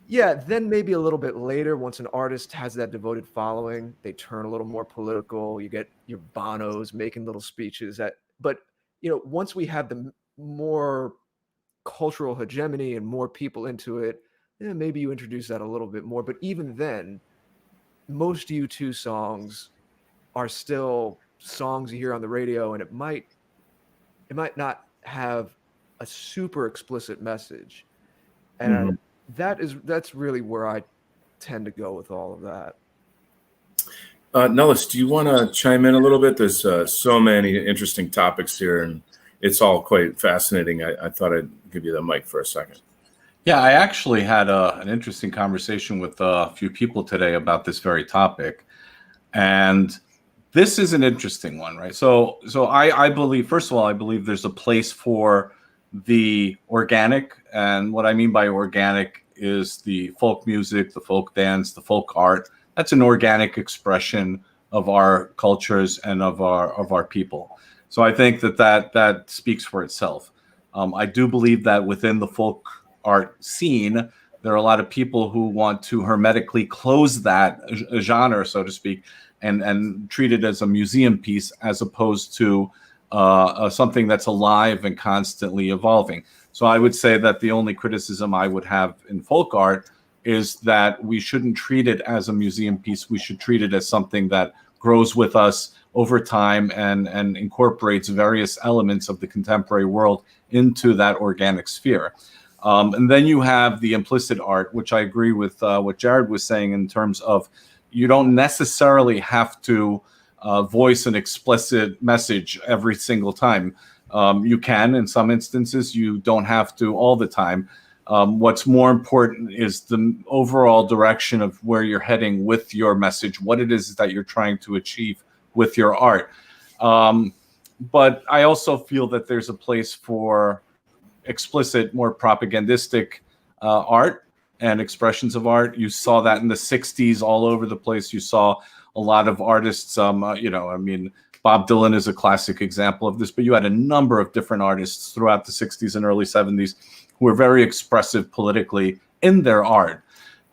Yeah, then maybe a little bit later, once an artist has that devoted following, they turn a little more political. You get your Bonos making little speeches. But once we have the more cultural hegemony and more people into it, maybe you introduce that a little bit more. But even then, most U2 songs are still songs you hear on the radio, and it might not have a super explicit message. And that's really where I tend to go with all of that. Nellis, do you want to chime in a little bit? There's so many interesting topics here, and it's all quite fascinating. I thought I'd give you the mic for a second. Yeah, I actually had an interesting conversation with a few people today about this very topic. And this is an interesting one, right? So I believe, first of all, I believe there's a place for the organic. And what I mean by organic is the folk music, the folk dance, the folk art. That's an organic expression of our cultures and of our people. So I think that speaks for itself. I do believe that within the folk art scene, There are a lot of people who want to hermetically close that genre, so to speak, and treat it as a museum piece as opposed to something that's alive and constantly evolving. So I would say that the only criticism I would have in folk art is that we shouldn't treat it as a museum piece. We should treat it as something that grows with us over time and incorporates various elements of the contemporary world into that organic sphere. And then you have the implicit art, which I agree with what Jared was saying in terms of you don't necessarily have to voice an explicit message every single time. You can in some instances, you don't have to all the time. What's more important is the overall direction of where you're heading with your message, what it is that you're trying to achieve with your art. But I also feel that there's a place for explicit, more propagandistic art and expressions of art. You saw that in the 60s all over the place. You saw a lot of artists, Bob Dylan is a classic example of this, but you had a number of different artists throughout the 60s and early 70s who were very expressive politically in their art.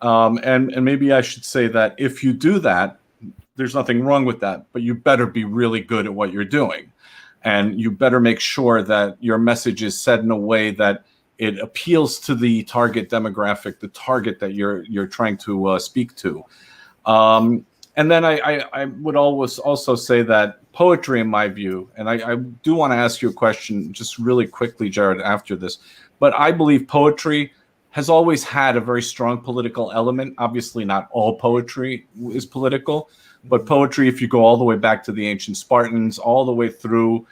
And maybe I should say that if you do that, there's nothing wrong with that, but you better be really good at what you're doing. And you better make sure that your message is said in a way that it appeals to the target demographic, the target that you're trying to speak to. And then I would always also say that poetry, in my view, and I do want to ask you a question just really quickly, Jared, after this, but I believe poetry has always had a very strong political element. Obviously, not all poetry is political, but poetry, if you go all the way back to the ancient Spartans, all the way through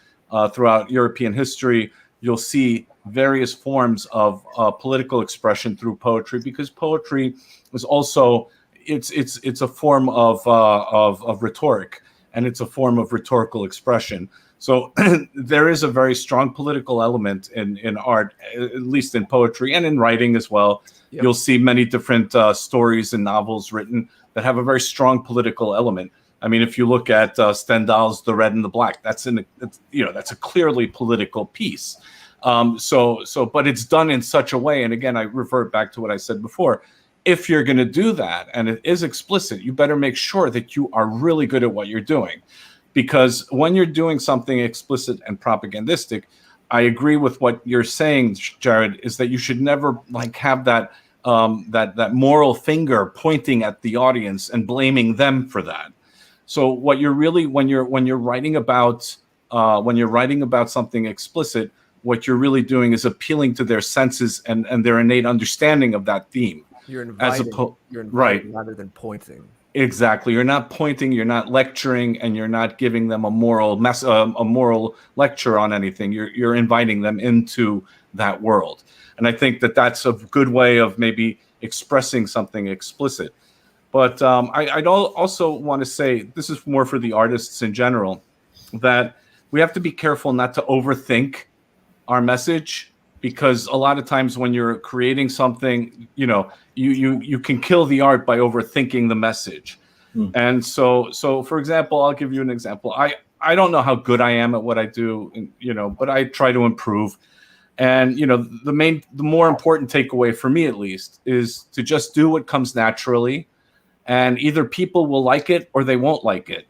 throughout European history, you'll see various forms of political expression through poetry, because poetry is also it's a form of rhetoric, and it's a form of rhetorical expression. So there is a very strong political element in art, at least in poetry and in writing as well. Yep. You'll see many different stories and novels written that have a very strong political element. I mean, if you look at Stendhal's *The Red and the Black*, that's a clearly political piece. But it's done in such a way, and again, I revert back to what I said before. If you're going to do that, and it is explicit, you better make sure that you are really good at what you're doing. Because when you're doing something explicit and propagandistic, I agree with what you're saying, Jared, is that you should never have that that moral finger pointing at the audience and blaming them for that. So what you're really when you're writing about something explicit, what you're really doing is appealing to their senses and their innate understanding of that theme. You're inviting, right, rather than pointing. Exactly. You're not pointing, you're not lecturing, and you're not giving them a moral lecture on anything. You're inviting them into that world. And I think that that's a good way of maybe expressing something explicit. But I'd also want to say, this is more for the artists in general, that we have to be careful not to overthink our message, because a lot of times when you're creating something, you can kill the art by overthinking the message. And so for example, I'll give you an example. I don't know how good I am at what I do, but I try to improve. And the more important takeaway for me, at least, is to just do what comes naturally, and either people will like it or they won't like it.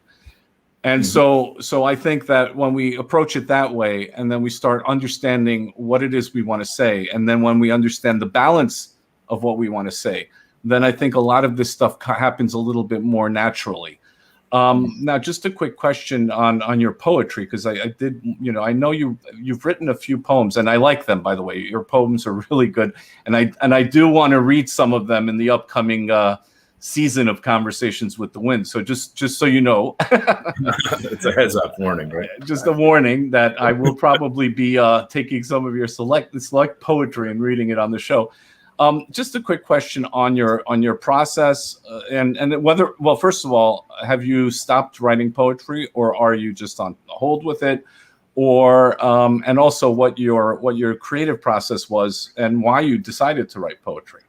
And so I think that when we approach it that way, and then we start understanding what it is we want to say, and then when we understand the balance of what we want to say, then I think a lot of this stuff happens a little bit more naturally. Now, just a quick question on your poetry, because I did, I know you've written a few poems, and I like them, by the way. Your poems are really good, and I do want to read some of them in the upcoming season of Conversations with the Wind. So just so you know, it's a heads up warning, right? Just a warning that I will probably be taking some of your select poetry and reading it on the show. Just a quick question on your process and whether, well, first of all, have you stopped writing poetry, or are you just on hold with it, or and also what your creative process was and why you decided to write poetry?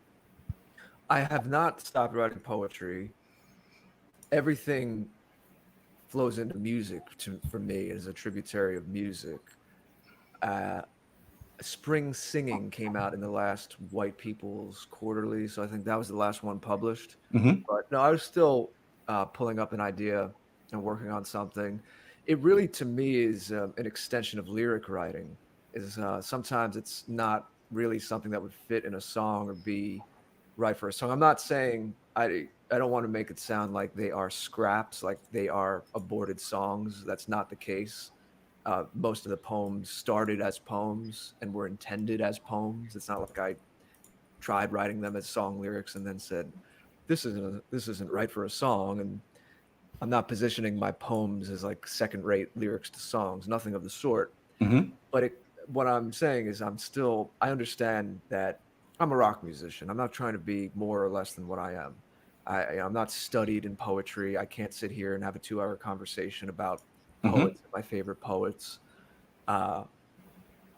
I have not stopped writing poetry. Everything flows into music for me as a tributary of music. Spring Singing came out in the last White People's Quarterly, so I think that was the last one published. Mhm. But no, I was still pulling up an idea and working on something. It really, to me, is an extension of lyric writing. Is sometimes it's not really something that would fit in a song or be right for a song. I'm not saying I don't want to make it sound like they are scraps, like they are aborted songs. That's not the case. Most of the poems started as poems and were intended as poems. It's not like I tried writing them as song lyrics and then said, this isn't right for a song. And I'm not positioning my poems as like second-rate lyrics to songs, nothing of the sort. Mhm. But what I'm saying is I understand that I'm a rock musician. I'm not trying to be more or less than what I am. I'm not studied in poetry. I can't sit here and have a 2-hour conversation about Mhm. poets, my favorite poets. Uh,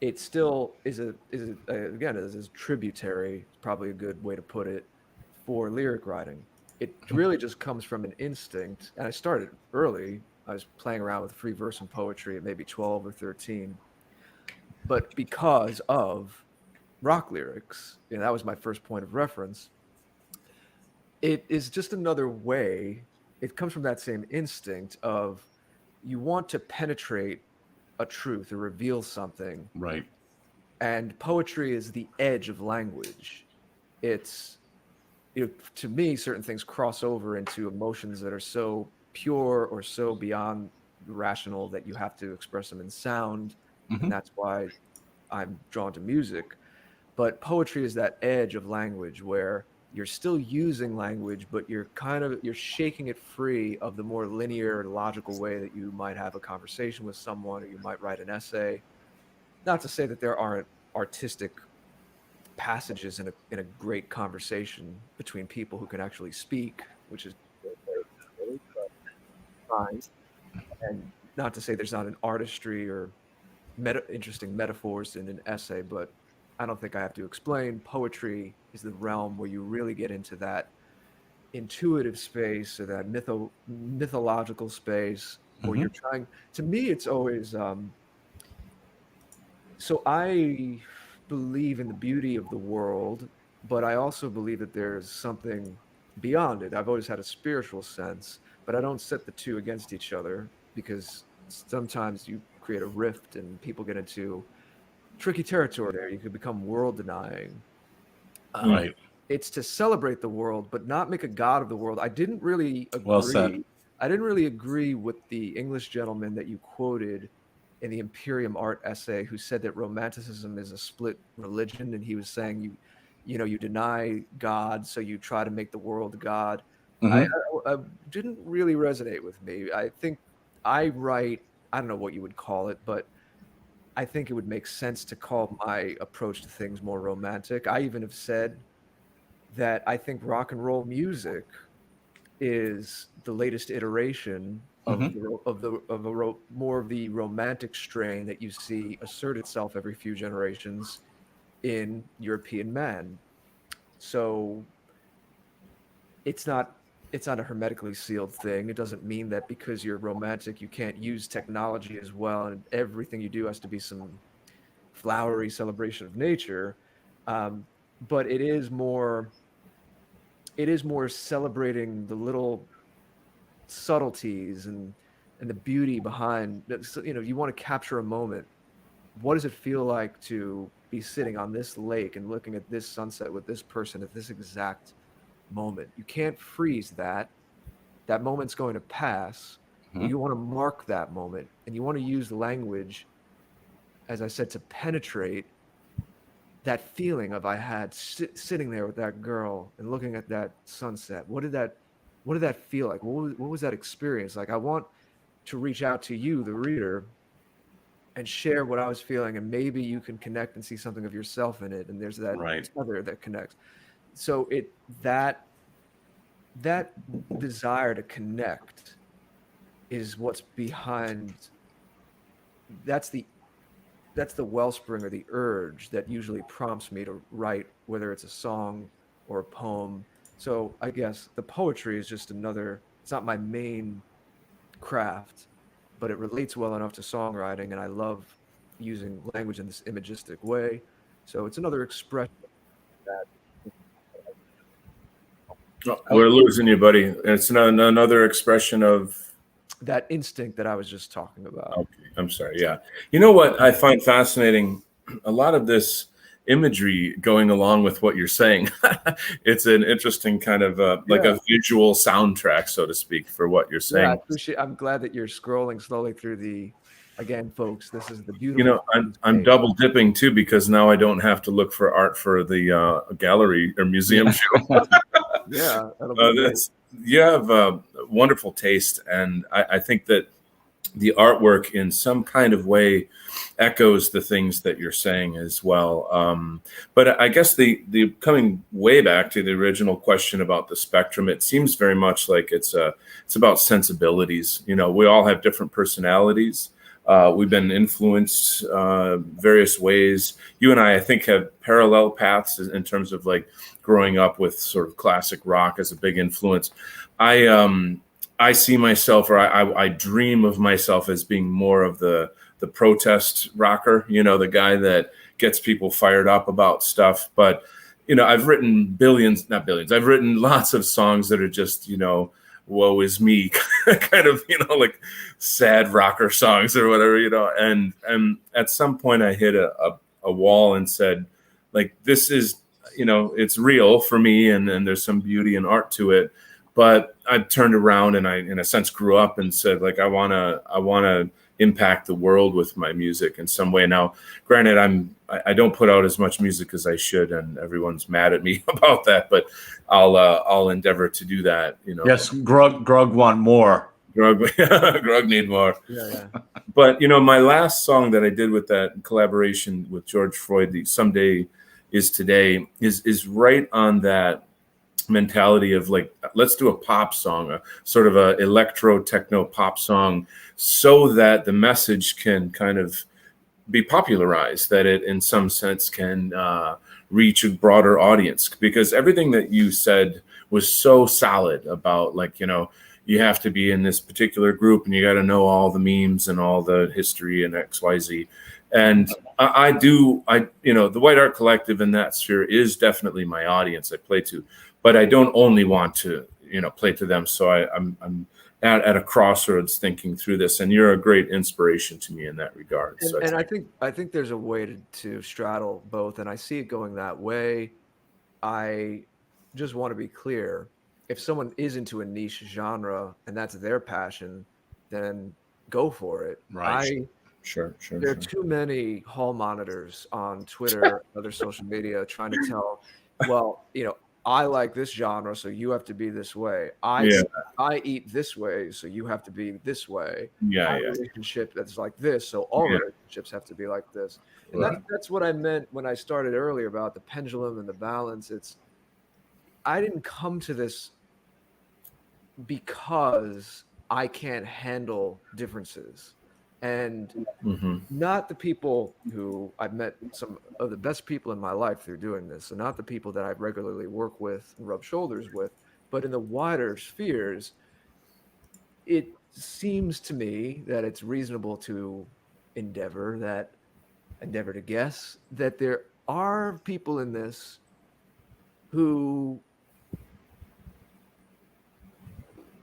it still again, is tributary, it's probably a good way to put it, for lyric writing. It Mhm. really just comes from an instinct, and I started early. I was playing around with free verse and poetry at maybe 12 or 13, but because of rock lyrics, that was my first point of reference. It is just another way. It comes from that same instinct of you want to penetrate a truth or reveal something. Right. And poetry is the edge of language. It's, to me, certain things cross over into emotions that are so pure or so beyond rational that you have to express them in sound. And Mhm. that's why I'm drawn to music. But poetry is that edge of language where you're still using language, but you're shaking it free of the more linear, logical way that you might have a conversation with someone or you might write an essay. Not to say that there aren't artistic passages in a great conversation between people who can actually speak, which is very fine. And not to say there's not an artistry or interesting metaphors in an essay, but I don't think I have to explain. Poetry is the realm where you really get into that intuitive space or that mythological space where you're Mhm. trying. To me, it's always so I believe in the beauty of the world, but I also believe that there's something beyond it. I've always had a spiritual sense, but I don't set the two against each other because sometimes you create a rift and people get into tricky territory there. You could become world denying. Uh, Right. it's to celebrate the world, but not make a god of the world. Well said. I didn't really agree with the English gentleman that you quoted in the Imperium art essay who said that romanticism is a split religion, and he was saying you deny God, so you try to make the world God. Mhm. I didn't really resonate with me. I think I write. I don't know what you would call it, but I think it would make sense to call my approach to things more romantic. I even have said that I think rock and roll music is the latest iteration of Mhm. the ro of the ro more of the romantic strain that you see assert itself every few generations in European man. So, it's not it's not a hermetically sealed thing. It doesn't mean that because you're romantic, you can't use technology as well, and everything you do has to be some flowery celebration of nature. Um, but it is more celebrating the little subtleties and the beauty behind you want to capture a moment. What does it feel like to be sitting on this lake and looking at this sunset with this person at this exact moment? You can't freeze that moment's going to pass, but Mhm. you want to mark that moment and you want to use language, as I said, to penetrate that feeling of I had sitting there with that girl and looking at that sunset. What did that feel like? What was that experience like? I want to reach out to you, the reader, and share what I was feeling, and maybe you can connect and see something of yourself in it. And there's that Right. tether that connects. So that desire to connect is what's behind. That's the that's the wellspring or the urge that usually prompts me to write, whether it's a song or a poem. So I guess the poetry is just it's not my main craft, but it relates well enough to songwriting. And I love using language in this imagistic way. So it's another expression that Oh, we're losing you, buddy. It's another expression of. that instinct that I was just talking about. Okay, I'm sorry. Yeah. You know what I find fascinating? A lot of this imagery going along with what you're saying. It's an interesting kind of like a visual soundtrack, so to speak, for what you're Yeah, I saying. appreciate. I'm glad that you're scrolling slowly through the. Again, folks, this is the beautiful. You know, I'm double dipping too, because now I don't have to look for art for the gallery or museum show. Yeah, that'll be great. You have wonderful taste, and I think that the artwork in some kind of way echoes the things that you're saying as well. But I guess the coming way back to the original question about the spectrum, it seems very much like it's about sensibilities. You know, we all have different personalities. We've been influenced various ways. You and I think, have parallel paths in terms of like growing up with sort of classic rock as a big influence. I see myself, or I dream of myself as being more of the protest rocker. You know, the guy that gets people fired up about stuff. But you know, I've written not billions. I've written lots of songs that are just, you know, woe is me kind of, you know, like sad rocker songs or whatever, you know. And at some point I hit a wall and said, like, this is, you know, it's real for me, and there's some beauty and art to it. But I turned around and I, in a sense, grew up and said, like, I wanna impact the world with my music in some way. Now, granted, I don't put out as much music as I should, and everyone's mad at me about that. But I'll endeavor to do that. You know. Yes, Grug want more. Grug need more. Yeah. But you know, my last song that I did with that collaboration with George Floyd, the "Someday Is Today," is right on that mentality of like, let's do a pop song, a sort of a electro techno pop song, so that the message can kind of be popularized, that it in some sense can reach a broader audience. Because everything that you said was so solid about, like, you know, you have to be in this particular group and you got to know all the memes and all the history and XYZ. And you know, the White Art Collective in that sphere is definitely my audience I play to, but I don't only want to, you know, play to them. So I'm at a crossroads thinking through this, and you're a great inspiration to me in that regard. So And I think there's a way to straddle both, and I see it going that way. I just want to be clear: if someone is into a niche genre and that's their passion, then go for it. Right. Sure. There are too many hall monitors on Twitter, other social media, trying to tell, well, you know, I like this genre, so you have to be this way. I eat this way, so you have to be this way. Yeah. Relationship that's like this, so all relationships have to be like this. And that's what I meant when I started earlier about the pendulum and the balance. I didn't come to this because I can't handle differences. And not the people who I've met, some of the best people in my life through doing this, so not the people that I regularly work with and rub shoulders with, but in the wider spheres, it seems to me that it's reasonable to endeavor to guess that there are people in this who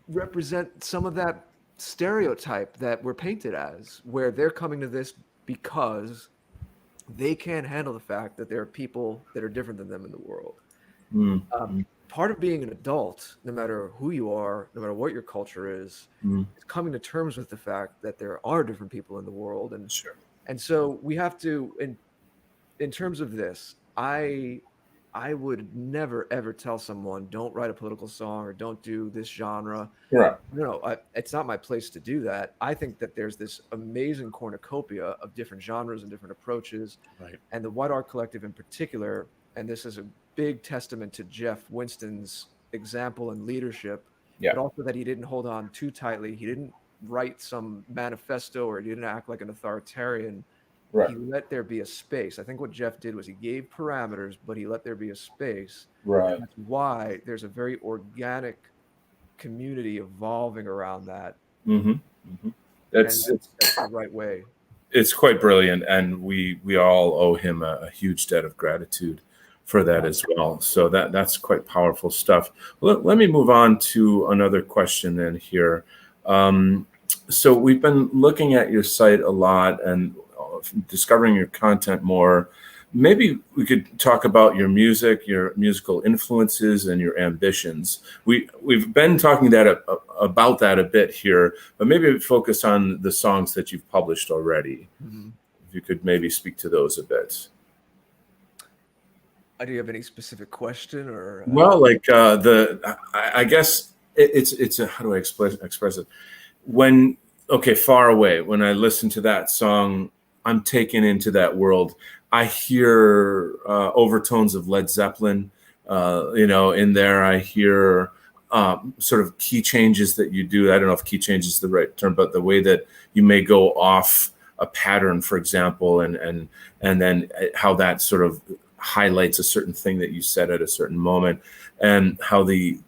represent some of that stereotype that we're painted as, where they're coming to this because they can't handle the fact that there are people that are different than them in the world. Part of being an adult, no matter who you are, no matter what your culture is coming to terms with the fact that there are different people in the world. And so we have to, in terms of this, I would never, ever tell someone, don't write a political song or don't do this genre. Right. No, it's not my place to do that. I think that there's this amazing cornucopia of different genres and different approaches. Right. And the White Art Collective in particular, and this is a big testament to Jeff Winston's example and leadership, but also that he didn't hold on too tightly. He didn't write some manifesto, or he didn't act like an authoritarian. Right. He let there be a space. I think what Jeff did was he gave parameters, but he let there be a space. Right. That's why there's a very organic community evolving around that. That's the right way. it's quite brilliant, and we all owe him a huge debt of gratitude for that as well. So that's quite powerful stuff. Let me move on to another question then here. So we've been looking at your site a lot and discovering your content more. Maybe we could talk about your music, your musical influences, and your ambitions. We've been talking about that a bit here, but maybe focus on the songs that you've published already. Mm-hmm. If you could maybe speak to those a bit. Do you have any specific question or? Well, like I guess it's a, how do I express it? When Far Away. When I listen to that song, I'm taken into that world. I hear overtones of Led Zeppelin, in there. I hear sort of key changes that you do. I don't know if key change is the right term, but the way that you may go off a pattern, for example, and then how that sort of highlights a certain thing that you said at a certain moment, and how the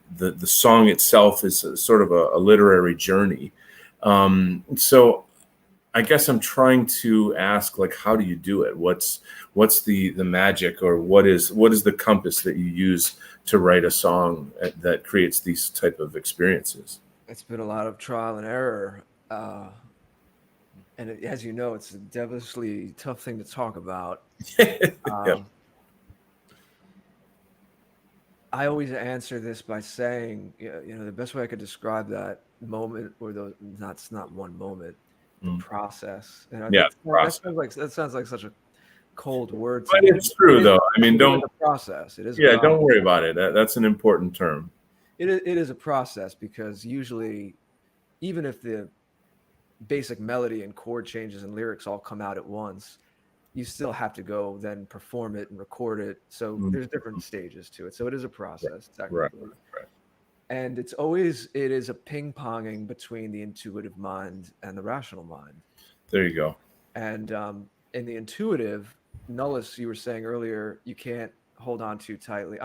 song itself is sort of a literary journey. So I guess I'm trying to ask, like, how do you do it? What's the magic, or what is the compass that you use to write a song that creates these type of experiences? It's been a lot of trial and error. And as you know, it's a devilishly tough thing to talk about. Yeah. I always answer this by saying, the best way I could describe that moment, or it's not one moment, the process. And process. That sounds like such a cold word. But it's true, though. I mean, it is a process. It is. Yeah, don't worry about it. That's an important term. It is a process, because usually, even if the basic melody and chord changes and lyrics all come out at once, you still have to go then perform it and record it. So there's different stages to it. So it is a process, technically. Right. And it is a ping-ponging between the intuitive mind and the rational mind. There you go. And in the intuitive, Nullis, you were saying earlier, you can't hold on too tightly.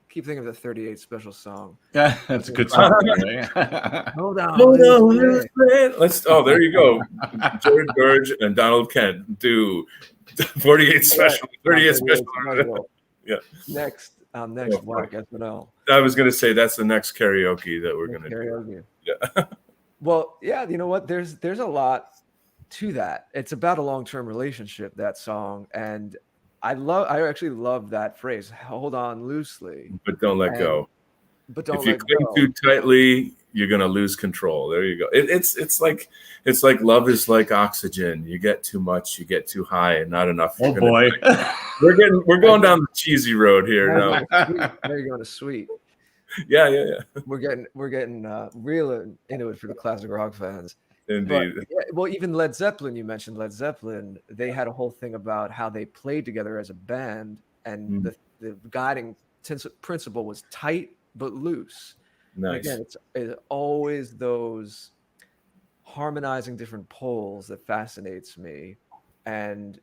Keep thinking of the 38 Special song. Yeah, that's a good song. Hold on. There you go. Jared Burge and Donald Kent do 48 Special. 38 Special. Yeah. Next, Black SNL. I was going to say that's the next karaoke that we're going to do. Yeah. Well, yeah, you know what? There's a lot to that. It's about a long-term relationship, that song, and I actually love that phrase, hold on loosely. But don't let go. But don't if you cling too tightly, you're gonna lose control. There you go. It's like love is like oxygen. You get too much, you get too high, and not enough. Oh boy. We're going down the cheesy road here now. There you go to sweet. Yeah. We're getting real into it for the classic rock fans. Indeed. Well, even Led Zeppelin, you mentioned Led Zeppelin, they had a whole thing about how they played together as a band, and the guiding principle was tight but loose. Nice. And again, it's always those harmonizing different poles that fascinates me, and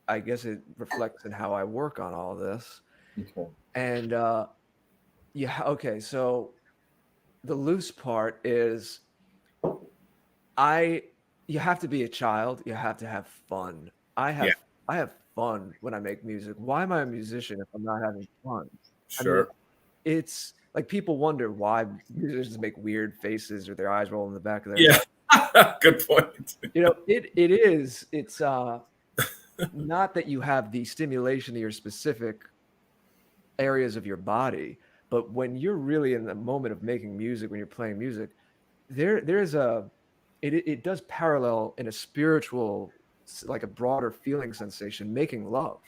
I guess it reflects in how I work on all this. Okay. And so the loose part is you have to be a child. You have to have fun. I have fun when I make music. Why am I a musician if I'm not having fun? Sure. I mean, it's like people wonder why musicians make weird faces or their eyes roll in the back of their head. Good point. It's not that you have the stimulation of your specific areas of your body, but when you're really in the moment of making music, when you're playing music, it does parallel in a spiritual, like a broader feeling sensation, making love.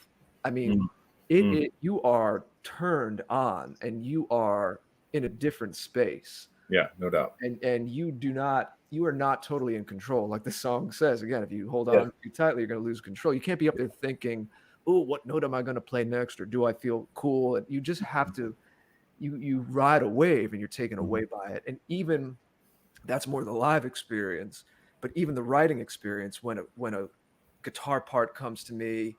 I mean, you are turned on and you are in a different space. Yeah, no doubt. And you are not totally in control. Like the song says, again, if you hold on too tightly, you're going to lose control. You can't be up there thinking, oh, what note am I going to play next? Or do I feel cool? And you just have to, you ride a wave and you're taken away by it. And even that's more the live experience, but even the writing experience, when a guitar part comes to me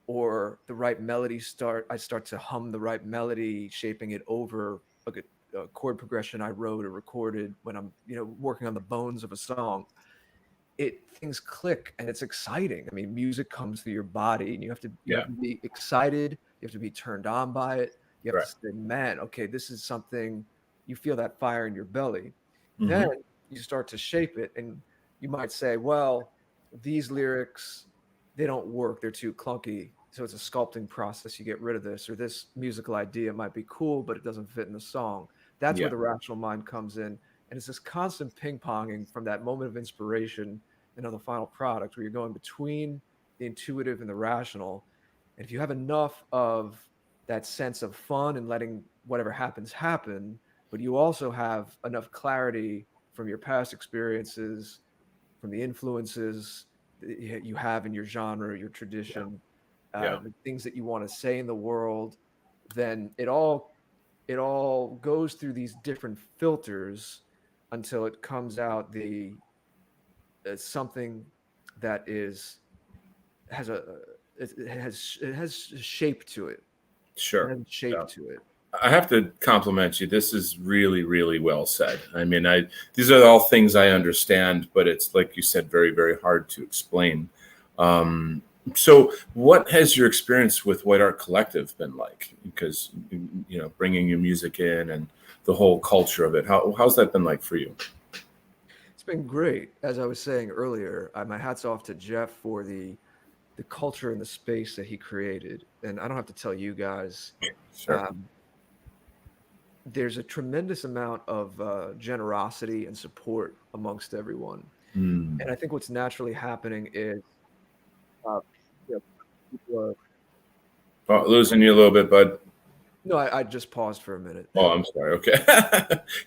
or the right melody I start to hum the right melody, shaping it over a chord progression I wrote or recorded when I'm, working on the bones of a song. things click and it's exciting. I mean, music comes through your body, and you have to Yeah. be excited. You have to be turned on by it. You have Right. to say, "Man, okay, this is something." You feel that fire in your belly. Then Hmm. you start to shape it, and you might say, "Well, these lyrics, they don't work. They're too clunky." So it's a sculpting process. You get rid of this, or this musical idea might be cool, but it doesn't fit in the song. That's where Yeah. the rational mind comes in, and it's this constant ping ponging from that moment of inspiration and on the final product, where you're going between the intuitive and the rational. And if you have enough of that sense of fun and letting whatever happens happen, but you also have enough clarity from your past experiences, from the influences that you have in your genre, your Yeah. tradition, Yeah. the things that you want to say in the world, then it all goes through these different filters until it comes out the something that is has a it has shape to it. It Sure. has shape Yeah. to it. I have to compliment you. This is really, really well said. I mean, these are all things I understand, but it's like you said, very, very hard to explain. Um, so, what has your experience with White Art Collective been like? Because bringing your music in and the whole culture of it. How's that been like for you? It's been great. As I was saying earlier, my hat's off to Jeff for the culture and the space that he created. And I don't have to tell you guys, Sure. um, there's a tremendous amount of generosity and support amongst everyone. Hmm. And I think what's naturally happening is, uh, you know, people are. Oh, losing you a little bit, bud. No, I just paused for a minute. Oh, I'm sorry. Okay.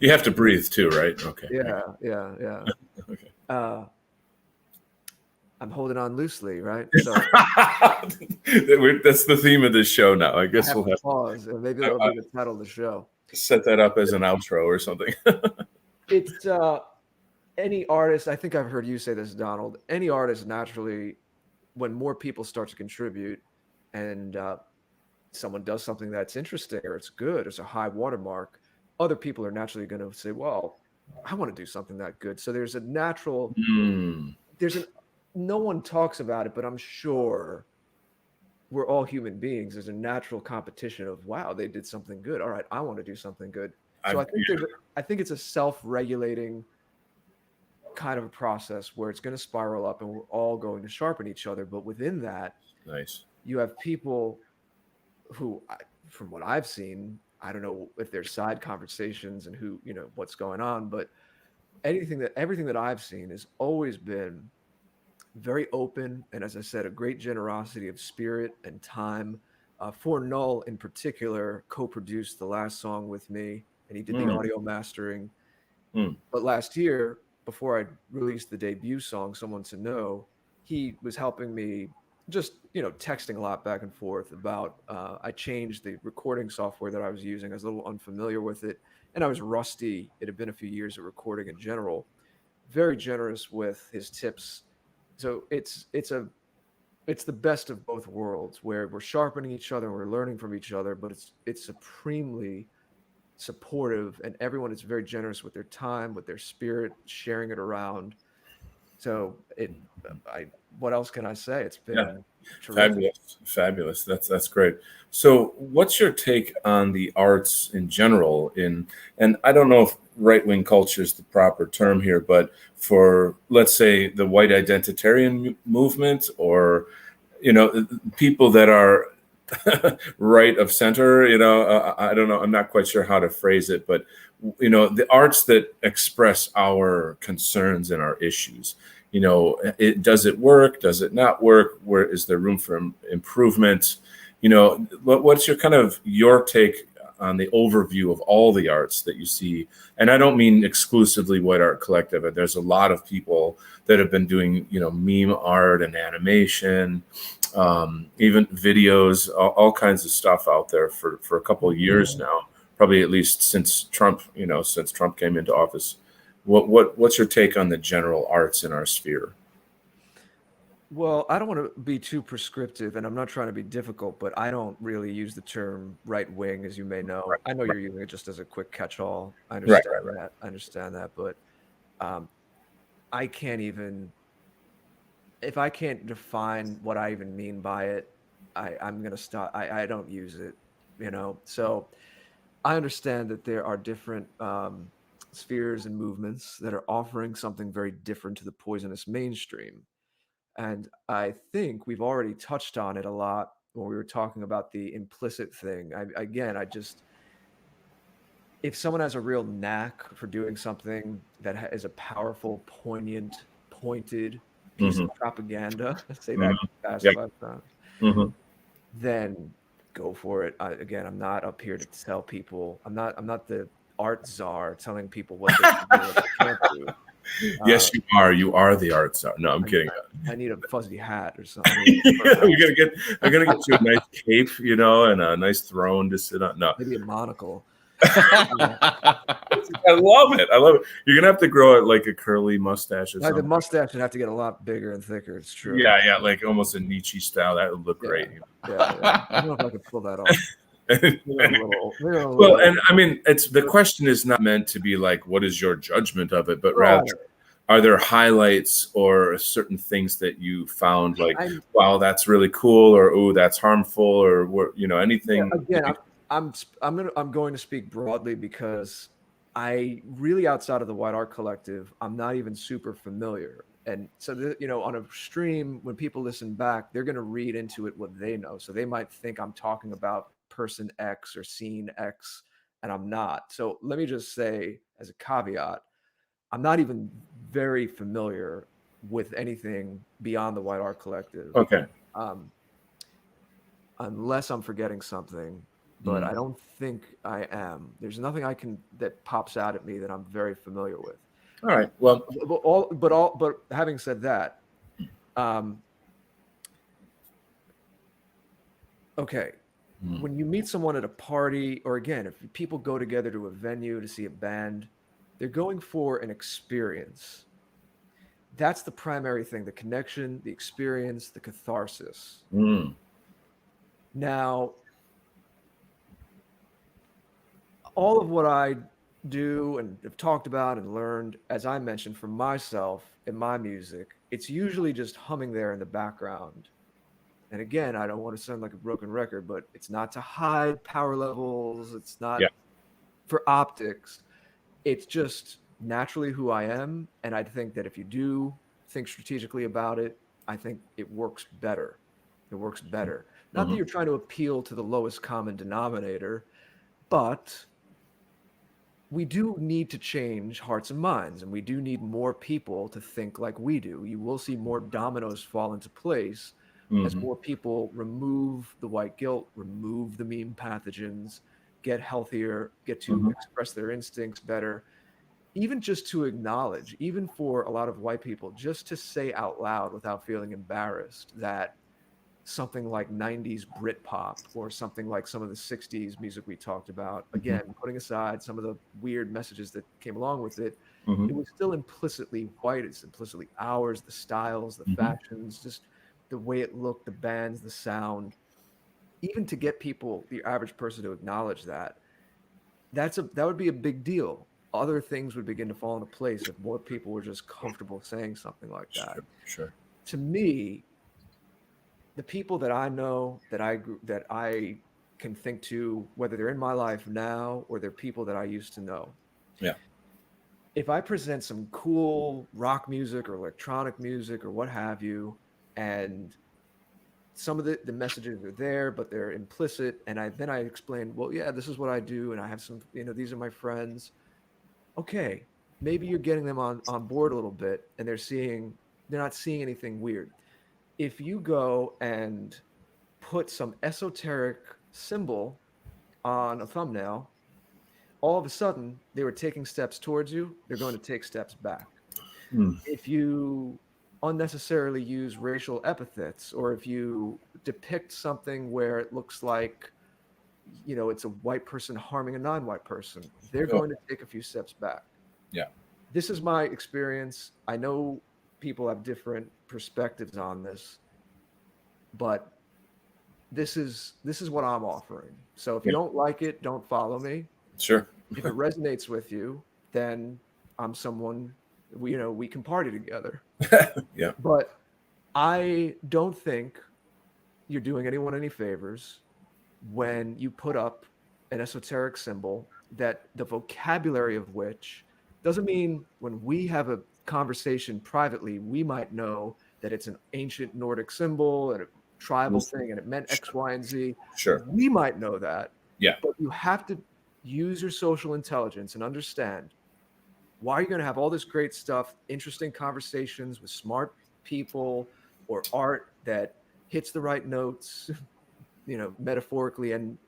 You have to breathe too, right? Okay. Yeah, yeah, yeah. Okay. Uh, I'm holding on loosely, right? So That's the theme of this show now. I I guess have we'll to have pause, and maybe that'll to be the title of the show. set that up as an outro or something. It's any artist. I think I've heard you say this, Donald. Any artist naturally, when more people start to contribute, and someone does something that's interesting or it's good, it's a high watermark, other people are naturally going to say, "Well, I want to do something that good." So there's a natural. Hmm. There's an. No one talks about it, but I'm sure we're all human beings. There's a natural competition of, wow, they did something good. All right, I want to do something good. So I think it's a self-regulating kind of a process where it's going to spiral up and we're all going to sharpen each other. But within that, Nice. you have people who, from what I've seen, I don't know if there's side conversations and what's going on, but everything that I've seen has always been very open, and as I said, a great generosity of spirit and time. For Null in particular, co-produced the last song with me, and he did the Hmm. audio mastering. Hmm. But last year, before I released the debut song, "Someone to Know," he was helping me, just texting a lot back and forth about. I changed the recording software that I was using. I was a little unfamiliar with it, and I was rusty. It had been a few years of recording in general. Very generous with his tips. So it's the best of both worlds, where we're sharpening each other, we're learning from each other, but it's supremely supportive, and everyone is very generous with their time, with their spirit, sharing it around. So I what else can I say? It's Yeah. been terrific. Fabulous. Fabulous. That's great. So, what's your take on the arts in general? And I don't know if right wing culture is the proper term here, but for, let's say, the white identitarian movement, or people that are right of center. I don't know. I'm not quite sure how to phrase it, but the arts that express our concerns and our issues. Does it work? Does it not work? Where is there room for improvement? What's your take on the overview of all the arts that you see? And I don't mean exclusively White Art Collective. There's a lot of people that have been doing, meme art and animation, even videos, all kinds of stuff out there for a couple of years now, probably at least since Trump, since Trump came into office. What's your take on the general arts in our sphere? Well, I don't want to be too prescriptive, and I'm not trying to be difficult, but I don't really use the term right wing, as you may know. I know Right, you're using it just as a quick catch-all. I right, understand right, right. that. I understand that, but um, I can't even if I can't define what I even mean by it, I'm gonna stop. I don't use it, you know. So I understand that there are different spheres and movements that are offering something very different to the poisonous mainstream. And I think we've already touched on it a lot when we were talking about the implicit thing. Again, I just, if someone has a real knack for doing something that is a powerful, poignant, pointed piece Hmm. of propaganda, say that Hmm. fast Yeah. 5 times, Hmm. then go for it. Again, I'm not up here to tell people. I'm not the art czar telling people what they can do, what they can't do. Uh, Yes, you are. You are the art czar. No, I'm I, kidding. I need a fuzzy hat or something. I need Yeah, I'm gonna get you a nice cape, you know, and a nice throne to sit on. No, maybe a monocle. I love it. I love it. You're gonna have to grow it like a curly mustache or Like the something. mustache would have to get a lot bigger and thicker. It's true. Yeah, yeah, like almost a Nietzsche style. That would look Yeah, great. yeah. I don't know if I could pull that off. Maybe I'm a little, maybe I'm a Well, little. and I mean, it's the question is not meant to be like, what is your judgment of it, but rather, Right. are there highlights or certain things that you found like, I'm wow, that's really cool, or oh, that's harmful, or you know, yeah, anything? again, I'm going to speak broadly because I really outside of the White Art Collective, I'm not even super familiar. And so you know, on a stream, when people listen back, they're going to read into it what they know. So they might think I'm talking about person X or scene X, and I'm not. So let me just say as a caveat, I'm not even very familiar with anything beyond the White Art Collective. Okay. Um, unless I'm forgetting something, but Mm. I don't think I am. There's nothing I can that pops out at me that I'm very familiar with. All right. Well, But having said that, um, okay, mm, when you meet someone at a party, or again, if people go together to a venue to see a band, they're going for an experience. That's the primary thing: the connection, the experience, the catharsis. mm, Now, all of what I do and have talked about and learned, as I mentioned for myself in my music, it's usually just humming there in the background. And again, I don't want to sound like a broken record, but it's not to hide power levels. It's yeah. not for optics. It's just naturally who I am. And I think that if you do think strategically about it, I think it works better. It works better. Not that Hmm. you're trying to appeal to the lowest common denominator, but we do need to change hearts and minds, and we do need more people to think like we do. You will see more dominoes fall into place as Hmm. more people remove the white guilt, remove the meme pathogens, get healthier, get to Hmm. express their instincts better, even just to acknowledge, even for a lot of white people, just to say out loud without feeling embarrassed that something like 90s Britpop or something like some of the 60s music we talked about. Hmm. Again, putting aside some of the weird messages that came along with it, Hmm. it was still implicitly white. It's implicitly ours, the styles, the Hmm. fashions, just the way it looked, the bands, the sound. Even to get people, the average person, to acknowledge that, that would be a big deal. Other things would begin to fall into place if more people were just comfortable saying something like that. Sure. Sure. To me, the people that I know that I can think to, whether they're in my life now or they're people that I used to know. Yeah. If I present some cool rock music or electronic music or what have you, and some of the messages are there, but they're implicit, and I explain, well, yeah, this is what I do, and I have some, these are my friends. Okay, maybe you're getting them on board a little bit, and they're not seeing anything weird. If you go and put some esoteric symbol on a thumbnail, all of a sudden they were taking steps towards you, they're going to take steps back. Mm. If you unnecessarily use racial epithets, or if you depict something where it looks like, it's a white person harming a non-white person, they're Oh, going to take a few steps back. yeah. This is my experience. I know people have different perspectives on this, but this is what I'm offering. So if you Yeah. don't like it, don't follow me. Sure. If it resonates with you, then I'm someone we can party together. Yeah. But I don't think you're doing anyone any favors when you put up an esoteric symbol that the vocabulary of which doesn't mean when we have a conversation privately, we might know that it's an ancient Nordic symbol and a tribal thing and it meant X, Y, and Z. Sure. We might know that. Yeah. But you have to use your social intelligence and understand why you're going to have all this great stuff, interesting conversations with smart people or art that hits the right notes, metaphorically and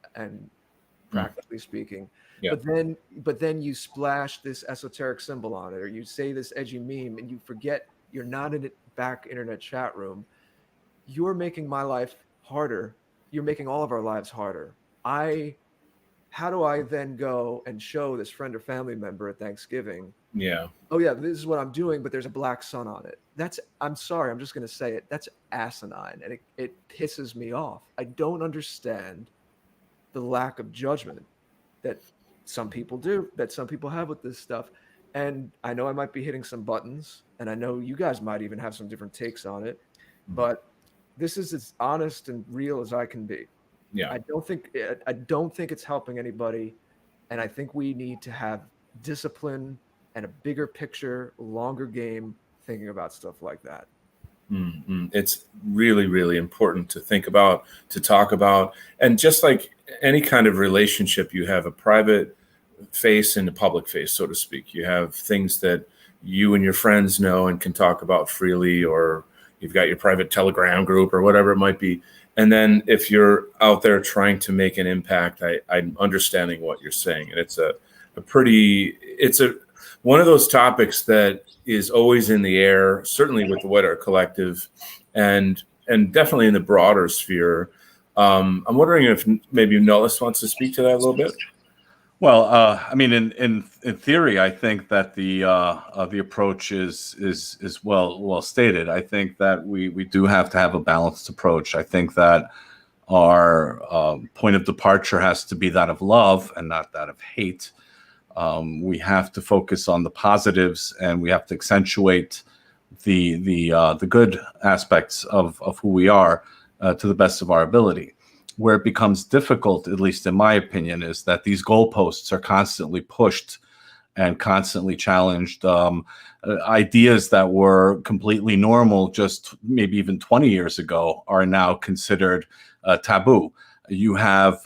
practically speaking. Yeah. But then you splash this esoteric symbol on it, or you say this edgy meme, and you forget you're not in a back internet chat room. You're making my life harder. You're making all of our lives harder. How do I then go and show this friend or family member at Thanksgiving? Yeah. Oh yeah, this is what I'm doing, but there's a black sun on it. I'm sorry, I'm just going to say it. That's asinine, and it pisses me off. I don't understand the lack of judgment that some people do, that some people have with this stuff. And I know I might be hitting some buttons, and I know you guys might even have some different takes on it, but this is as honest and real as I can be. Yeah. I don't think it's helping anybody, and I think we need to have discipline and a bigger picture, longer game thinking about stuff like that. It's really, really important to think about, to talk about, and just like any kind of relationship, you have a private face and a public face, so to speak. You have things that you and your friends know and can talk about freely, or you've got your private Telegram group or whatever it might be. And then if you're out there trying to make an impact, I'm understanding what you're saying. And it's one of those topics that is always in the air, certainly with the White Art Collective and definitely in the broader sphere. I'm wondering if maybe Nellis wants to speak to that a little bit. Well, I mean, in theory, I think that the approach is well stated. I think that we do have to have a balanced approach. I think that our point of departure has to be that of love and not that of hate. We have to focus on the positives, and we have to accentuate the good aspects of who we are to the best of our ability. Where it becomes difficult, at least in my opinion, is that these goalposts are constantly pushed and constantly challenged. Ideas that were completely normal just maybe even 20 years ago are now considered taboo. You have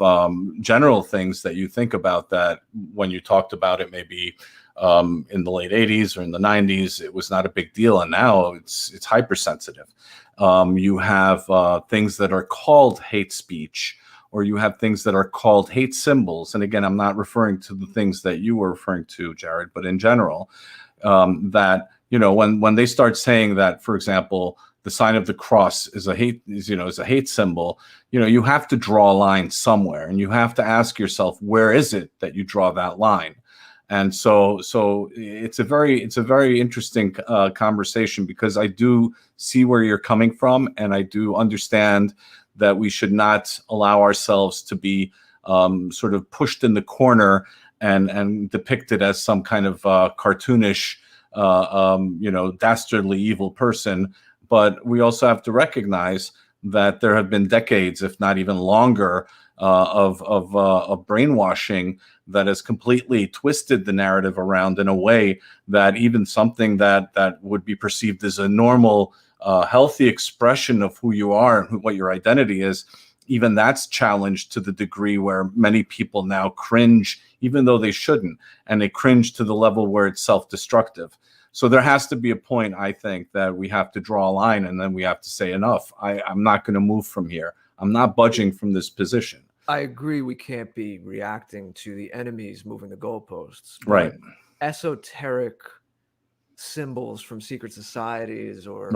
general things that you think about that when you talked about it maybe in the late 80s or in the 90s, it was not a big deal. And now it's hypersensitive. You have things that are called hate speech, or you have things that are called hate symbols. And again, I'm not referring to the things that you were referring to, Jared, but in general, that, when they start saying that, for example, the sign of the cross is a hate symbol, you have to draw a line somewhere, and you have to ask yourself, where is it that you draw that line? And so it's a very interesting conversation, because I do see where you're coming from, and I do understand that we should not allow ourselves to be sort of pushed in the corner and depicted as some kind of cartoonish, dastardly evil person. But we also have to recognize that there have been decades, if not even longer, of brainwashing that has completely twisted the narrative around in a way that even something that would be perceived as a normal, healthy expression of who you are and what your identity is, even that's challenged to the degree where many people now cringe, even though they shouldn't, and they cringe to the level where it's self-destructive. So there has to be a point, I think, that we have to draw a line, and then we have to say enough. I'm not going to move from here. I'm not budging from this position. I agree. We can't be reacting to the enemies moving the goalposts. Right. Esoteric symbols from secret societies or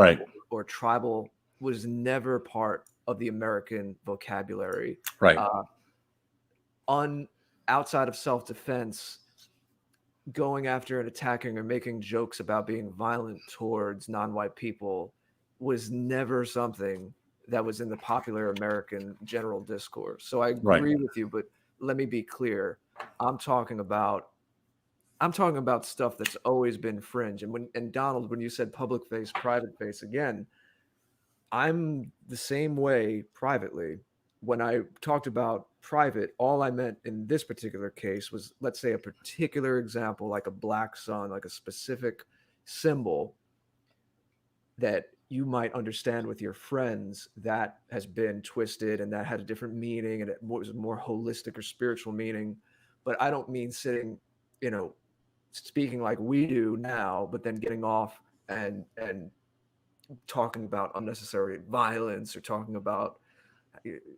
tribal was never part of the American vocabulary. Right. Outside of self-defense, going after and attacking or making jokes about being violent towards non-white people was never something that was in the popular American general discourse. So I agree with you, but let me be clear. I'm talking about stuff that's always been fringe. And Donald, when you said public face, private face, again, I'm the same way privately. When I talked about private, all I meant in this particular case was, let's say, a particular example, like a black sun, like a specific symbol that you might understand with your friends that has been twisted and that had a different meaning and it was a more holistic or spiritual meaning. But I don't mean sitting, you know, speaking like we do now, but then getting off and talking about unnecessary violence or talking about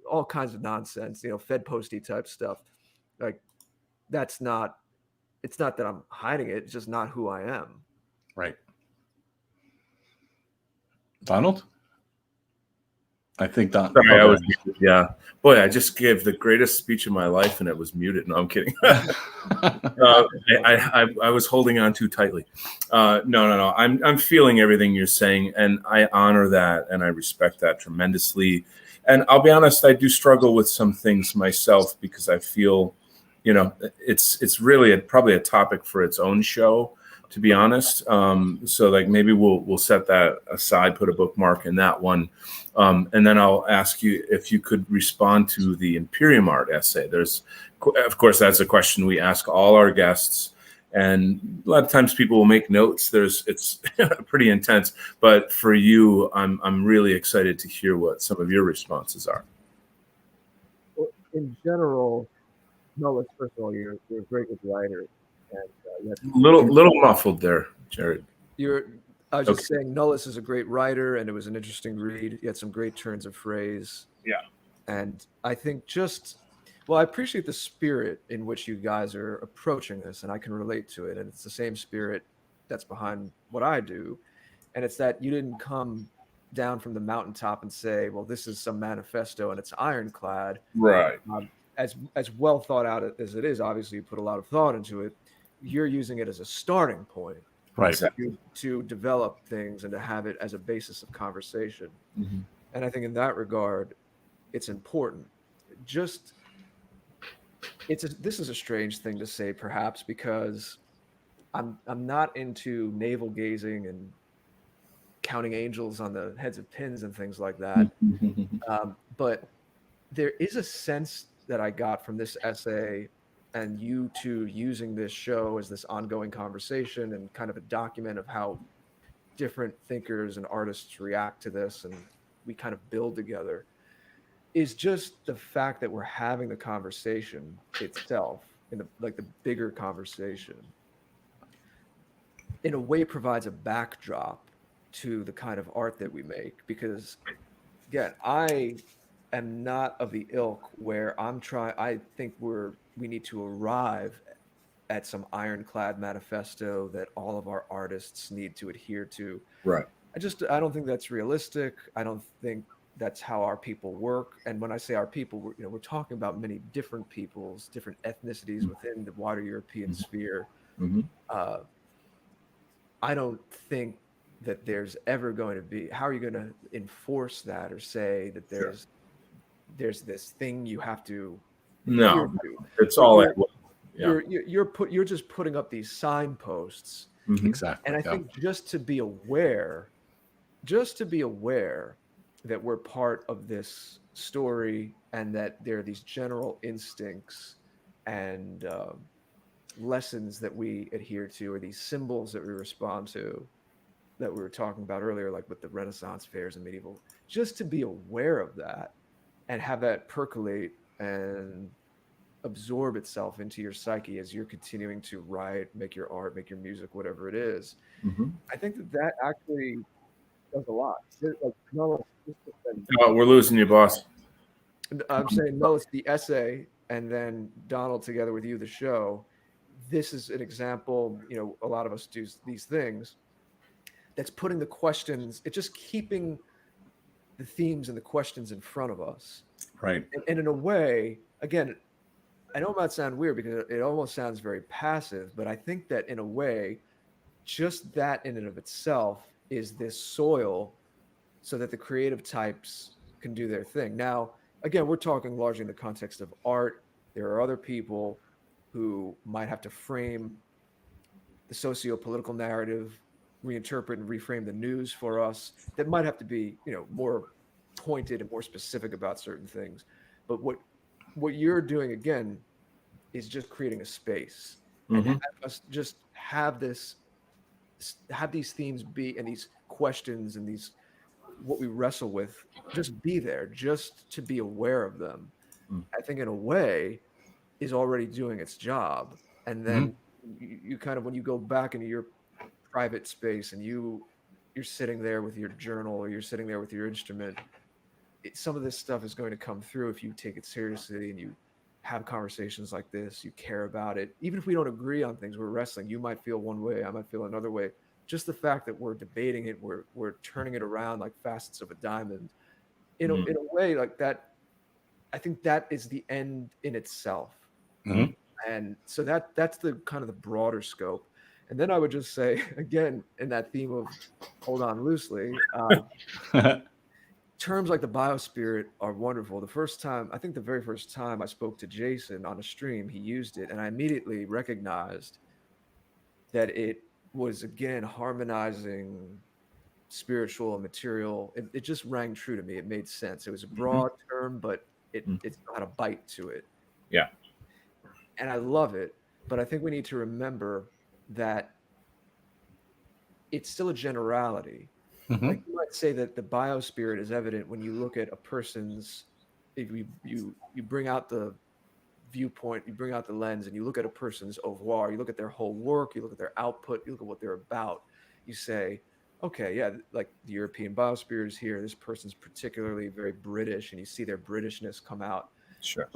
all kinds of nonsense, Fed posty type stuff. Like that's not. It's not that I'm hiding it. It's just not who I am. Right. Donald? I think Don. Sorry, I oh, was muted. Yeah, boy, I just gave the greatest speech of my life, and it was muted. No, I'm kidding. I was holding on too tightly. No. I'm feeling everything you're saying, and I honor that, and I respect that tremendously. And I'll be honest, I do struggle with some things myself because I feel, it's really probably a topic for its own show, to be honest. So like maybe we'll set that aside, put a bookmark in that one. And then I'll ask you if you could respond to the Imperium art essay. Of course, that's a question we ask all our guests. And a lot of times people will make notes. It's pretty intense. But for you, I'm really excited to hear what some of your responses are. Well, in general, no, first of all, you're a very good writer. And Little muffled there, Jared. I was just saying, Nullis is a great writer, and it was an interesting read. He had some great turns of phrase. Yeah. And I think I appreciate the spirit in which you guys are approaching this, and I can relate to it. And it's the same spirit that's behind what I do. And it's that you didn't come down from the mountaintop and say, well, this is some manifesto and it's ironclad. Right. As well thought out as it is, obviously you put a lot of thought into it. You're using it as a starting point. Right. To develop things and to have it as a basis of conversation. Mm-hmm. And I think in that regard, it's important. This is a strange thing to say, perhaps, because I'm not into navel gazing and counting angels on the heads of pins and things like that. But there is a sense that I got from this essay and you two using this show as this ongoing conversation and kind of a document of how different thinkers and artists react to this and we kind of build together, is just the fact that we're having the conversation itself in the bigger conversation in a way provides a backdrop to the kind of art that we make. Because again, I am not of the ilk where I think we need to arrive at some ironclad manifesto that all of our artists need to adhere to. Right. I don't think that's realistic. I don't think that's how our people work. And when I say our people, we're talking about many different peoples, different ethnicities within the wider European sphere. Mm-hmm. I don't think that there's ever going to be, how are you going to enforce that or say that there's this thing you have to adhere to? It's all you're just putting up these signposts. Mm-hmm. Exactly. And I think just to be aware that we're part of this story and that there are these general instincts and lessons that we adhere to, or these symbols that we respond to that we were talking about earlier, like with the Renaissance fairs and medieval, just to be aware of that and have that percolate and absorb itself into your psyche as you're continuing to write, make your art, make your music, whatever it is. Mm-hmm. I think that actually does a lot. We're losing you, boss. I'm saying, no, it's the essay, and then Donald together with you, the show. This is an example, a lot of us do these things, that's putting the questions, it's just keeping the themes and the questions in front of us. Right. And in a way, again, I know it might sound weird because it almost sounds very passive, but I think that in a way, just that in and of itself is this soil so that the creative types can do their thing. Now, again, we're talking largely in the context of art. There are other people who might have to frame the socio-political narrative reinterpret and reframe the news for us that might have to be, more pointed and more specific about certain things. But what you're doing again is just creating a space and have Hmm. us just have these themes be and these questions and these what we wrestle with just be there, just to be aware of them. I think in a way is already doing its job. And then you kind of, when you go back into your private space and you're sitting there with your journal or you're sitting there with your instrument, some of this stuff is going to come through if you take it seriously and you have conversations like this, you care about it. Even if we don't agree on things, we're wrestling. You might feel one way, I might feel another way. Just the fact that we're debating it, we're turning it around like facets of a diamond. In a way like that, I think that is the end in itself. Mhm. And so that's the kind of the broader scope. And then I would just say again, in that theme of hold on loosely, terms like the biospirit are wonderful. The very first time I spoke to Jason on a stream, he used it, and I immediately recognized that it was again harmonizing spiritual and material. It just rang true to me. It made sense. It was a Hmm. broad term, but it still had a bite to it. Yeah. And I love it. But I think we need to remember that it's still a generality. Like Mhm. you might say that the biospirit is evident when you look at a person's, if you bring out the viewpoint, you bring out the lens and you look at a person's au revoir, you look at their whole work, you look at their output, you look at what they're about, you say, okay, yeah, like the European biospirit is here. This person's particularly very British, and you see their Britishness come out. Sure.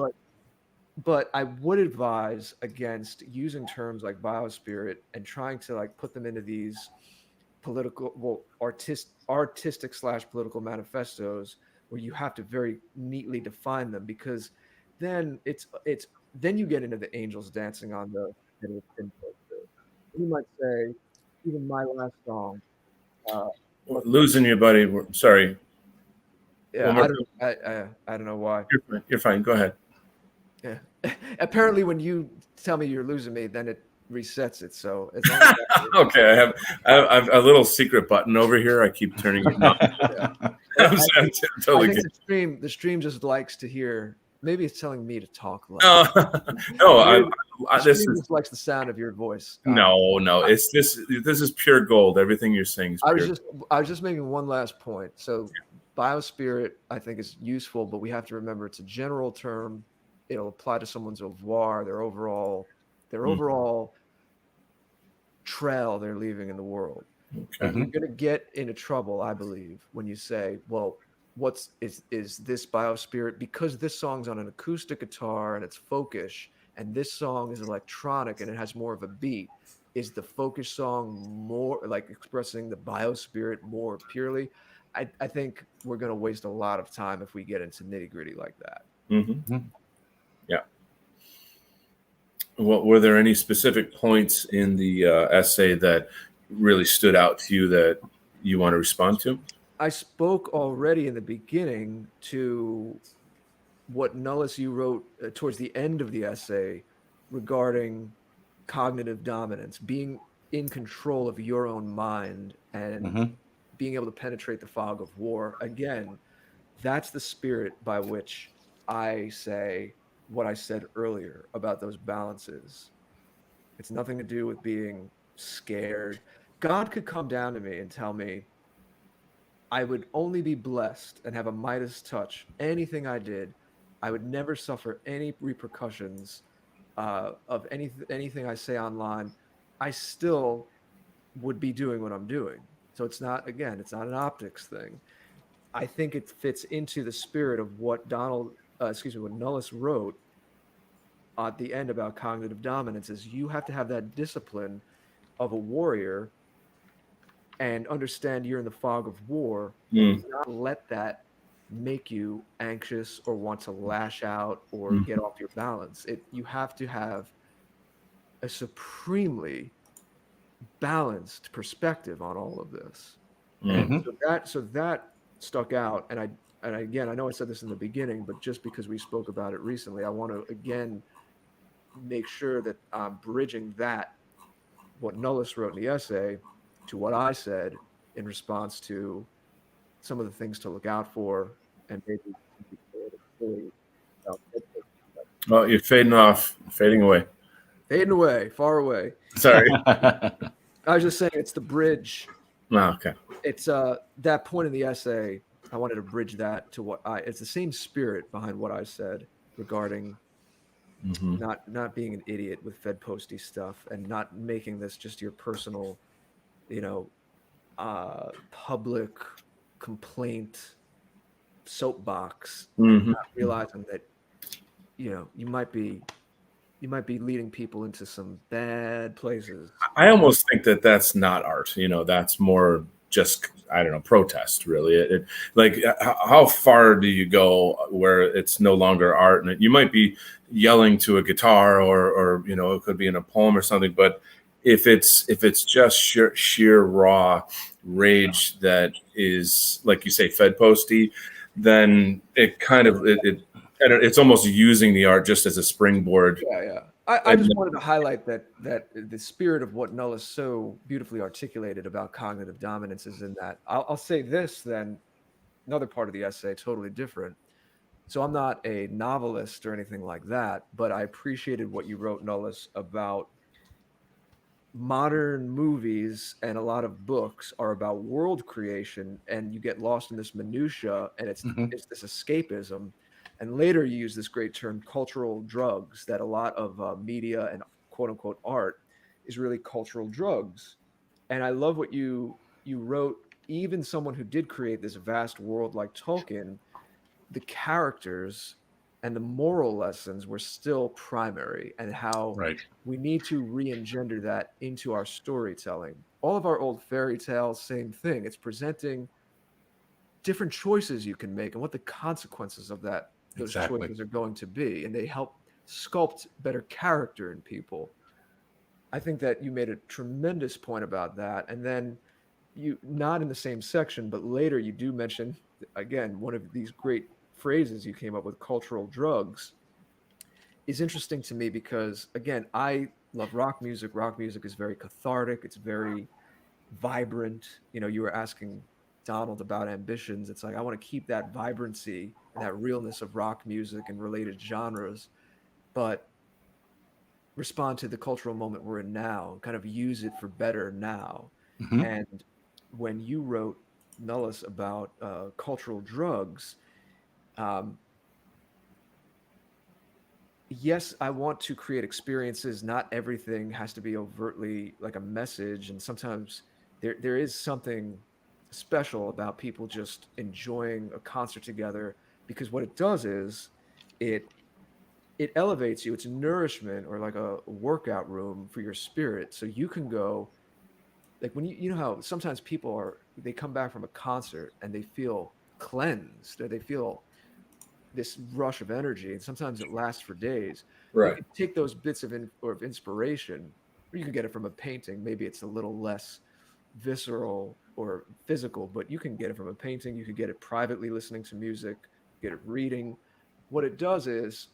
But I would advise against using terms like biospirit and trying to like put them into these artistic slash political manifestos where you have to very neatly define them, because then then you get into the angels dancing on the head of the pinpoint. You might say, even my last song, uh, what, Losing you, buddy. Sorry. yeah, One more. I don't, I don't know why. You're fine. You're fine. Go ahead. Yeah, apparently, when you tell me you're losing me, then it resets it. So as long as Okay, I have a little secret button over here. I keep turning it on. I'm I totally think good. the stream just likes to hear. Maybe it's telling me to talk less. No, no, Maybe the this stream is just likes the sound of your voice. no. It's this. This is pure gold. Everything you're saying is I pure. was just making one last point. So biospirit, I think, is useful, but we have to remember it's a general term. It'll apply to someone's au revoir, their overall trail they're leaving in the world. Okay. And you're going to get into trouble, I believe, when you say, well, is this biospirit because this song's on an acoustic guitar and it's folkish, and this song is electronic and it has more of a beat? Is the folkish song more like expressing the biospirit more purely? I think we're going to waste a lot of time if we get into nitty gritty like that. Mm-hmm. Yeah. What were there any specific points in the essay that really stood out to you that you want to respond to? I spoke already in the beginning to what Nullis you wrote towards the end of the essay regarding cognitive dominance, being in control of your own mind and Mhm. being able to penetrate the fog of war. Again, that's the spirit by which I say what I said earlier about those balances. It's nothing to do with being scared. God could come down to me and tell me I would only be blessed and have a Midas touch. Anything I did, I would never suffer any repercussions of anything I say online. I still would be doing what I'm doing. So it's not an optics thing. I think it fits into the spirit of what what Nullis wrote at the end about cognitive dominance. Is you have to have that discipline of a warrior and understand you're in the fog of war and Mm. not let that make you anxious or want to lash out or Mm. get off your balance. You have to have a supremely balanced perspective on all of this. And Mm. so that stuck out. And again, I know I said this in the beginning, but just because we spoke about it recently, I want to again make sure that I'm bridging that, what Nullis wrote in the essay, to what I said in response to some of the things to look out for, and maybe Well, you're fading off, fading away. fading away, far away. Sorry. I was just saying it's the bridge. Oh, okay. It's that point in the essay. I wanted to bridge that to it's the same spirit behind what I said regarding Hmm. not being an idiot with Fed posty stuff and not making this just your personal, public complaint soapbox, Hmm. not realizing that you might be leading people into some bad places. I almost think that that's not art. That's more just, I don't know, protest. Really, like how far do you go where it's no longer art, and you might be yelling to a guitar, or it could be in a poem or something. But if it's just sheer raw rage that is, like you say, Fed posty, then it's almost using the art just as a springboard. Yeah. I just wanted to highlight that the spirit of what Null is so beautifully articulated about cognitive dominance is in that. I'll say this then, another part of the essay, totally different. So I'm not a novelist or anything like that, but I appreciated what you wrote, Nullis, about modern movies and a lot of books are about world creation, and you get lost in this minutia, and it's this escapism. And later you use this great term, cultural drugs, that a lot of media and quote unquote art is really cultural drugs. And I love what you wrote. Even someone who did create this vast world like Tolkien, the characters and the moral lessons were still primary, and how Right. we need to re-engender that into our storytelling. All of our old fairy tales, same thing. It's presenting different choices you can make and what the consequences of those Exactly. choices are going to be, and they help sculpt better character in people. I think that you made a tremendous point about that. And then you, not in the same section, but later you do mention, again, one of these great phrases you came up with, cultural drugs, is interesting to me because, again, I love rock music. Rock music is very cathartic. It's very vibrant. You were asking Donald about ambitions. It's like, I want to keep that vibrancy and that realness of rock music and related genres, but respond to the cultural moment we're in now, kind of use it for better now. Mhm. And when you wrote, Nullis, about cultural drugs, um, yes, I want to create experiences. Not everything has to be overtly like a message, and sometimes there is something special about people just enjoying a concert together, because what it does is it elevates you. It's nourishment, or like a workout room for your spirit. So you can go, like, when you know how sometimes they come back from a concert and they feel cleansed, or they feel this rush of energy, and sometimes it lasts for days. You Right. can take those bits of inspiration, or you can get it from a painting. Maybe it's a little less visceral or physical, but you can get it from a painting. You could get it privately listening to music, get it reading. What it does is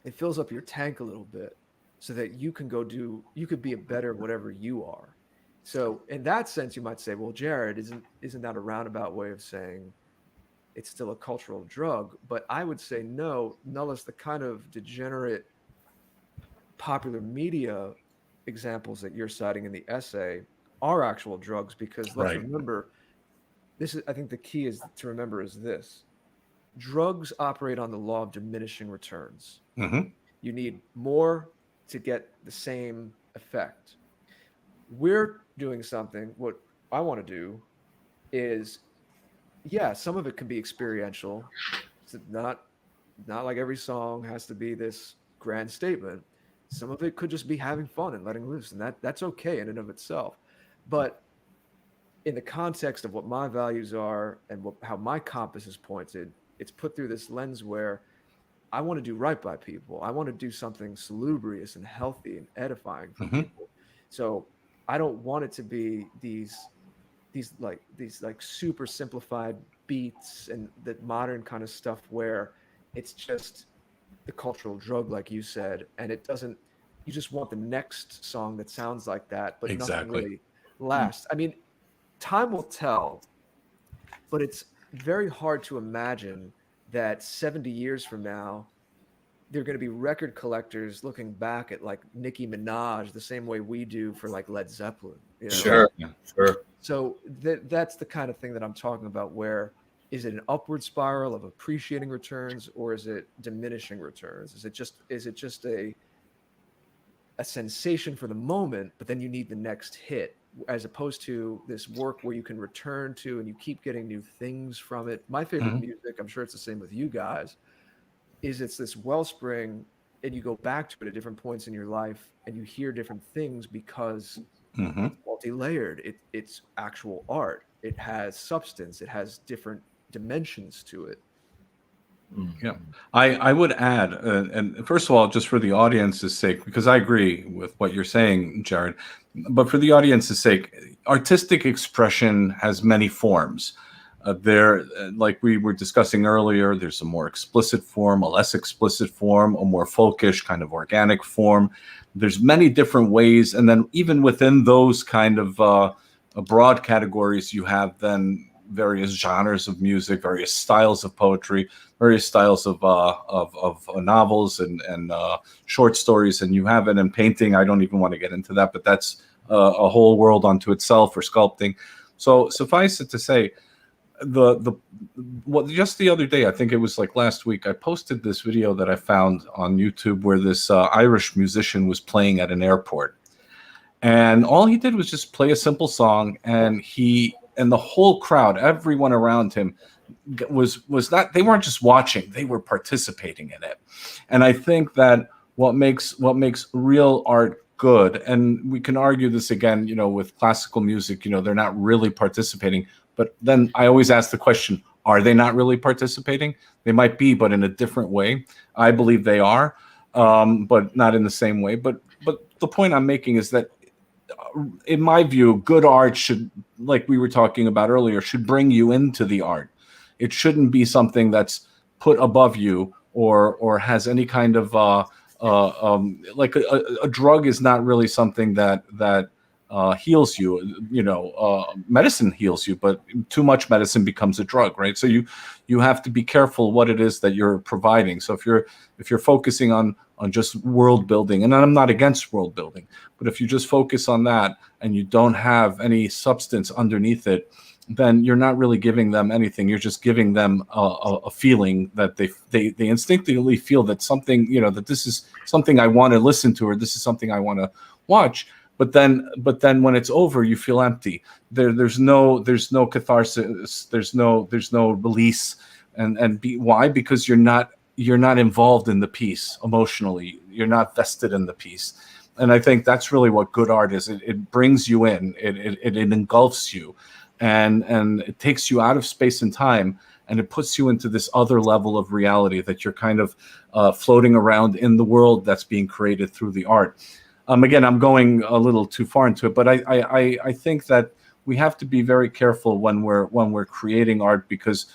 it fills up your tank a little bit, so that you can you could be a better whatever you are. So in that sense, you might say, well, Jared, isn't that a roundabout way of saying it's still a cultural drug? But I would say no. Nullis, the kind of degenerate popular media examples that you're citing in the essay are actual drugs, because let's Right. remember, I think the key is to remember is this: drugs operate on the law of diminishing returns. Mhm. You need more to get the same effect. We're doing something, what I want to do is, yeah, some of it can be experiential. It's not like every song has to be this grand statement. Some of it could just be having fun and letting loose, and that's okay in and of itself. But in the context of what my values are and how my compass is pointed, it's put through this lens where I want to do right by people. I want to do something salubrious and healthy and edifying for Mhm. people. So I don't want it to be these like super simplified beats and that modern kind of stuff where it's just the cultural drug, like you said, and it doesn't. You just want the next song that sounds like that, but nothing Exactly. really. last. I mean, time will tell, but it's very hard to imagine that 70 years from now, they're going to be record collectors looking back at like Nicki Minaj the same way we do for like Led Zeppelin. You know? Sure. Yeah. Sure. So that's the kind of thing that I'm talking about, where is it an upward spiral of appreciating returns, or is it diminishing returns? Is it just a sensation for the moment, but then you need the next hit, as opposed to this work where you can return to and you keep getting new things from it. My favorite music, I'm sure it's the same with you guys, is it's this wellspring, and you go back to it at different points in your life and you hear different things because it's multi-layered. It's actual art. It has substance. It has different dimensions to it. Yeah, I would add, and first of all, just for the audience's sake, because I agree with what you're saying, Jared, but for the audience's sake, artistic expression has many forms. Like we were discussing earlier, there's a more explicit form, a less explicit form, a more folkish kind of organic form. There's many different ways, and then even within those kind of broad categories, you have then various genres of music, various styles of poetry, various styles of novels and short stories, and you have it in painting. I don't even want to get into that, but that's a whole world unto itself, or sculpting. So suffice it to say, just the other day, I think it was like last week, I posted this video that I found on YouTube where this Irish musician was playing at an airport, and all he did was just play a simple song, and the whole crowd, everyone around him, was not, they weren't just watching, they were participating in it. And I think that what makes real art good, and we can argue this again, with classical music, they're not really participating, but then I always ask the question, are they not really participating? They might be, but in a different way. I believe they are, but not in the same way. But the point I'm making is that, in my view, good art should, like we were talking about earlier, should bring you into the art. It shouldn't be something that's put above you or has any kind of like a drug is not really something that heals you. Medicine heals you, but too much medicine becomes a drug, right? So you have to be careful what it is that you're providing. So if you're focusing on just world building, and I'm not against world building, but if you just focus on that and you don't have any substance underneath it, then you're not really giving them anything. You're just giving them a feeling that they instinctively feel that something, that this is something I want to listen to, or this is something I want to watch. But then when it's over, you feel empty. There's no catharsis. There's no release. Why? Because you're not involved in the piece emotionally. You're not vested in the piece. And I think that's really what good art is. It brings you in. It engulfs you, and it takes you out of space and time, and it puts you into this other level of reality that you're kind of floating around in the world that's being created through the art. Again, I'm going a little too far into it, but I think that we have to be very careful when we're creating art, because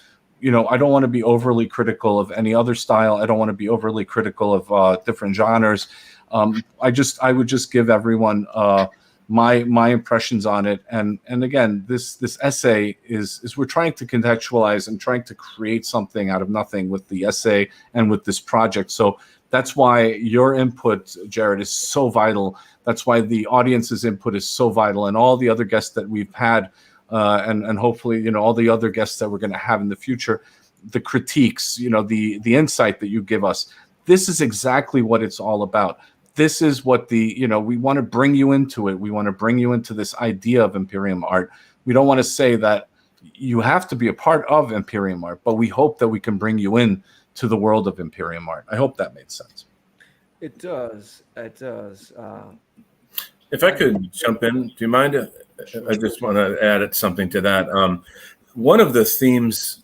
I don't want to be overly critical of any other style. I don't want to be overly critical of different genres. I would just give everyone my impressions on it. And again, this essay is we're trying to contextualize and trying to create something out of nothing with the essay and with this project. So that's why your input, Jared, is so vital. That's why the audience's input is so vital, and all the other guests that we've had, and hopefully, all the other guests that we're going to have in the future, the critiques, the insight that you give us. This is exactly what it's all about. This is what we want to bring you into it. We want to bring you into this idea of Imperium art. We don't want to say that you have to be a part of Imperium art, but we hope that we can bring you in to the world of Imperium art. I hope that made sense. It does. It does. If I could jump in, do you mind? I just want to add something to that. One of the themes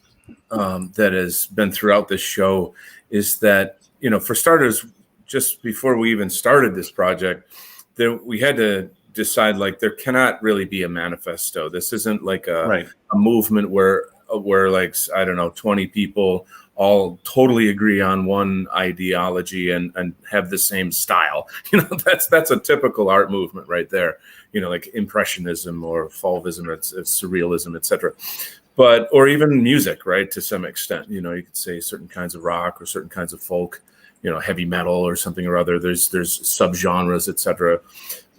that has been throughout this show is that, for starters, just before we even started this project, we had to decide, like, there cannot really be a manifesto. This isn't like a movement where like, I don't know, 20 people all totally agree on one ideology and have the same style. That's a typical art movement right there. Like Impressionism or Fauvism, it's Surrealism, etc. But or even music, right? To some extent, you could say certain kinds of rock or certain kinds of folk, heavy metal or something or other. There's subgenres, etc.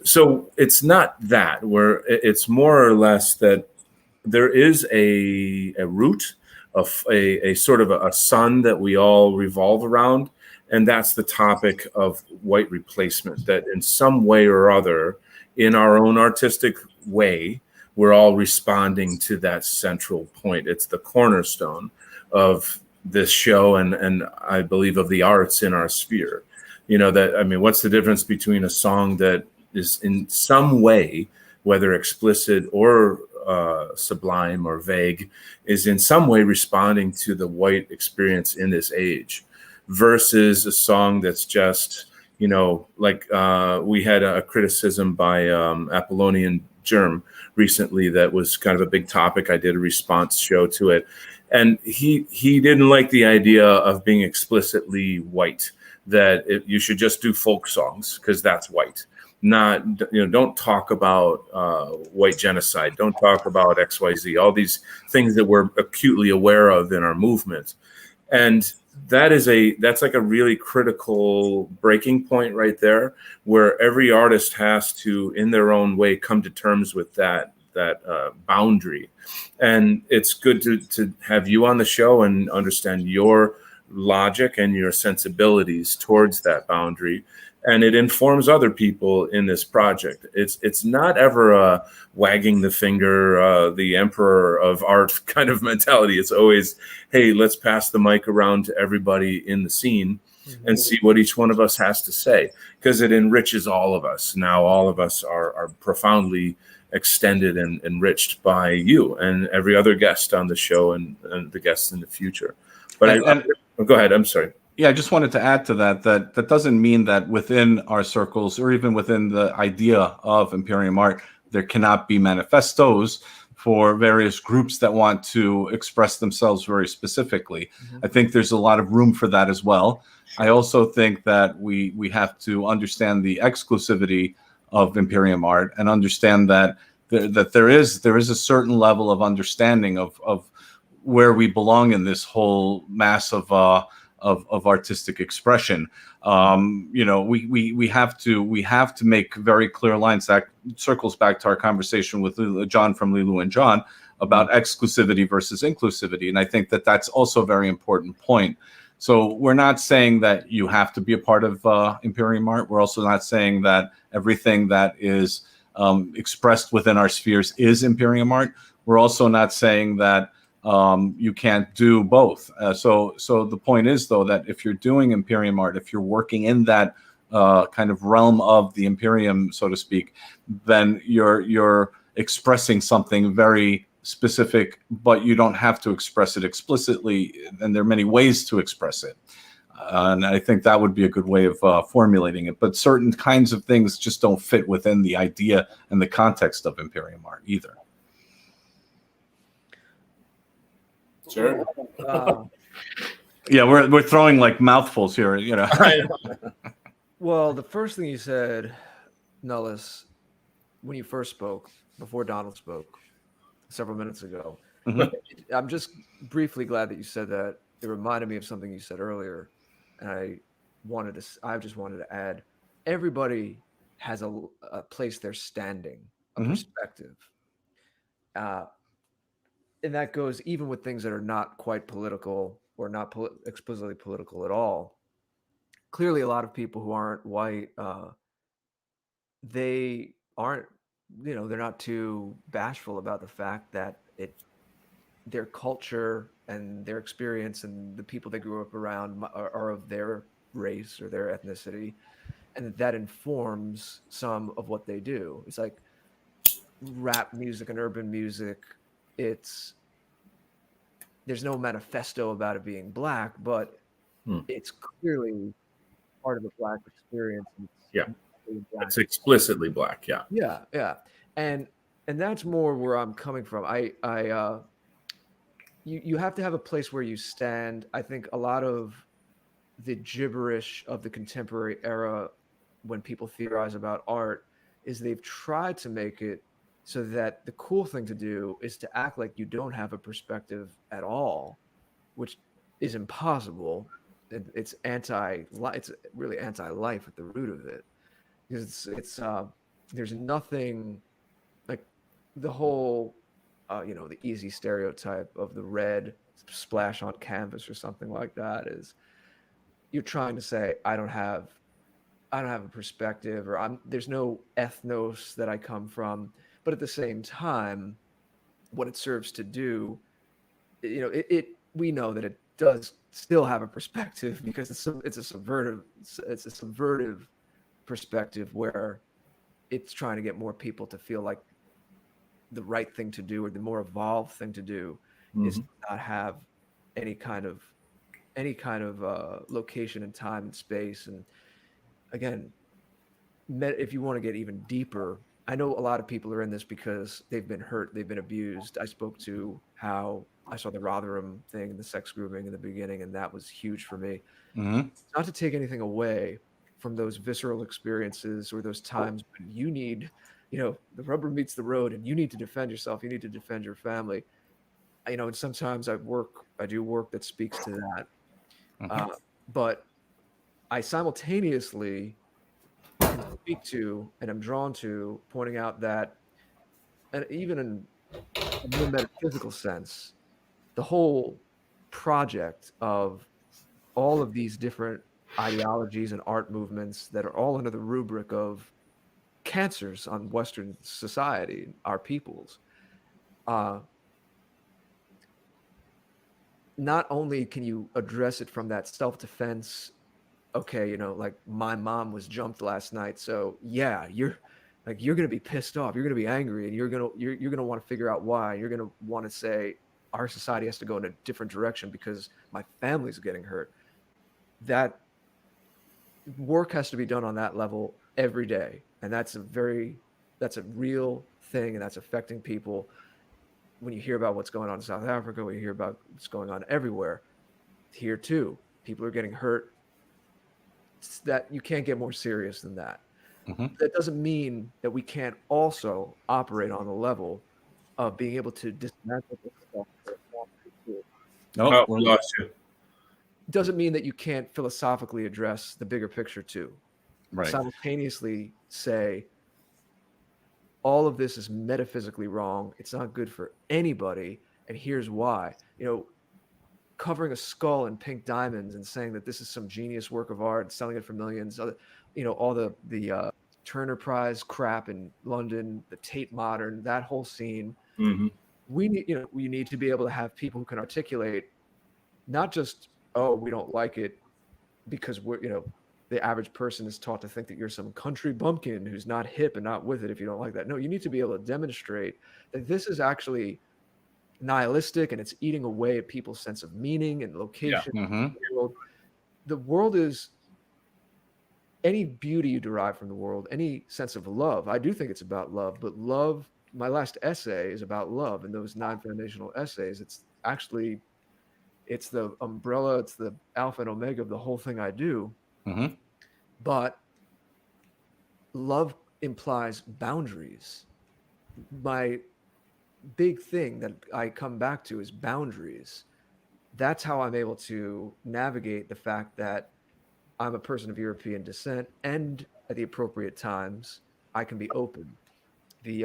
So it's not that, where it's more or less that there is a root of a sort of a sun that we all revolve around, and that's the topic of white replacement. That in some way or other, in our own artistic way, we're all responding to that central point. It's the cornerstone of this show, and I believe of the arts in our sphere. What's the difference between a song that is in some way, whether explicit or sublime or vague, is in some way responding to the white experience in this age, versus a song that's just, like we had a criticism by Apollonian Germ recently that was kind of a big topic. I did a response show to it, and he didn't like the idea of being explicitly white, that you should just do folk songs because that's white. Not, don't talk about white genocide. Don't talk about XYZ, all these things that we're acutely aware of in our movement. And that's like a really critical breaking point right there, where every artist has to, in their own way, come to terms with that boundary. And it's good to have you on the show and understand your logic and your sensibilities towards that boundary. And it informs other people in this project. It's not ever a wagging the finger, the emperor of art kind of mentality. It's always, hey, let's pass the mic around to everybody in the scene and see what each one of us has to say, because it enriches all of us. Now all of us are profoundly extended and enriched by you and every other guest on the show and the guests in the future. But go ahead. I'm sorry. Yeah, I just wanted to add to that doesn't mean that within our circles or even within the idea of Imperium art, there cannot be manifestos for various groups that want to express themselves very specifically. I think there's a lot of room for that as well. I also think that we have to understand the exclusivity of Imperium art and understand that there is a certain level of understanding of where we belong in this whole mass of artistic expression. We have to make very clear lines. That circles back to our conversation with John from Lilu and John about exclusivity versus inclusivity, and I think that that's also a very important point. So we're not saying that you have to be a part of Imperium art. We're also not saying that everything that is expressed within our spheres is Imperium art. We're also not saying that you can't do both. So the point is, though, that if you're doing Imperium art, if you're working in that kind of realm of the Imperium, so to speak, then you're expressing something very specific, but you don't have to express it explicitly. And there are many ways to express it. And I think that would be a good way of formulating it. But certain kinds of things just don't fit within the idea and the context of Imperium art either. Sure. Yeah, we're throwing like mouthfuls here, Well, the first thing you said, Nullis, when you first spoke, before Donald spoke several minutes ago, I'm just briefly glad that you said that. It reminded me of something you said earlier, and I just wanted to add, everybody has a place they're standing, a perspective. And that goes even with things that are not quite political or not explicitly political at all. Clearly, a lot of people who aren't white, they aren't, they're not too bashful about the fact that their culture and their experience and the people they grew up around are of their race or their ethnicity, and that informs some of what they do. It's like rap music and urban music. There's no manifesto about it being black, but it's clearly part of a black experience. It's explicitly black. Yeah. And that's more where I'm coming from. you have to have a place where you stand. I think a lot of the gibberish of the contemporary era, when people theorize about art, is they've tried to make it so that the cool thing to do is to act like you don't have a perspective at all, which is impossible. It's it's really anti-life at the root of it, because there's nothing like the whole the easy stereotype of the red splash on canvas or something like that is you're trying to say I don't have a perspective, or there's no ethnos that I come from. But at the same time, what it serves to do, it we know that it does still have a perspective, because it's a subvertive perspective where it's trying to get more people to feel like the right thing to do, or the more evolved thing to do, is Mhm. to not have any kind of location and time and space. And again, if you want to get even deeper, I know a lot of people are in this because they've been hurt, they've been abused. I spoke to how I saw the Rotherham thing and the sex grooming in the beginning, and that was huge for me. Hmm. Not to take anything away from those visceral experiences or those times when you need, the rubber meets the road and you need to defend yourself, you need to defend your family. And sometimes I do work that speaks to that. Hmm. Uh, but I simultaneously can speak to, and I'm drawn to pointing out that, and even in a more metaphysical sense, the whole project of all of these different ideologies and art movements that are all under the rubric of cancers on Western society, our peoples. Uh, Not only can you address it from that self-defense, okay, like my mom was jumped last night, so yeah, you're gonna be pissed off, you're gonna be angry, and you're gonna want to figure out why. You're gonna want to say our society has to go in a different direction because my family's getting hurt. That work has to be done on that level every day, and that's a real thing, and that's affecting people. When you hear about what's going on in South Africa, when you hear about what's going on everywhere, here too, people are getting hurt. That you can't get more serious than that. Hmm. That doesn't mean that we can't also operate on the level of being able to dismantle this stuff. Oh, Oh, we lost you. Doesn't mean that you can't philosophically address the bigger picture too. right. Simultaneously say all of this is metaphysically wrong. It's not good for anybody, and here's why. Covering a skull in pink diamonds and saying that this is some genius work of art, selling it for millions. All the Turner Prize crap in London, the Tate Modern, that whole scene. Hmm. We need to be able to have people who can articulate not just, oh, we don't like it because the average person is taught to think that you're some country bumpkin who's not hip and not with it if you don't like that. No, you need to be able to demonstrate that this is actually nihilistic and it's eating away at people's sense of meaning and Yeah. location. Hmm. The world is any beauty you derive from the world, any sense of love. I do think it's about love, but love, my last essay is about love. And those 9 foundational essays, it's the umbrella, it's the alpha and omega of the whole thing I do. Hmm. But love implies boundaries. My big thing that I come back to is boundaries. That's how I'm able to navigate the fact that I'm a person of European descent, and at the appropriate times, I can be open. The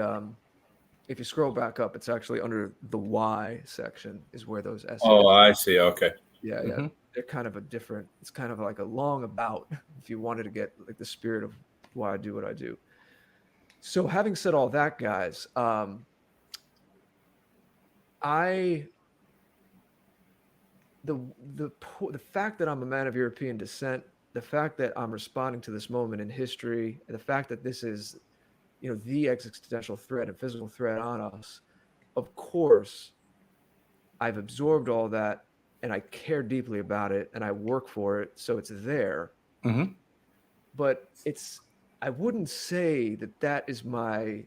If you scroll back up, it's actually under the why section is where those essays. Oh, I see. Okay. Yeah, yeah. Hmm. They're kind of it's kind of like a long about if you wanted to get like the spirit of why I do what I do. So having said all that, guys, I the fact that I'm a man of European descent, the fact that I'm responding to this moment in history, the fact that this is, the existential threat and physical threat on us, of course, I've absorbed all that and I care deeply about it and I work for it, so it's there. Hmm. But I wouldn't say that that is my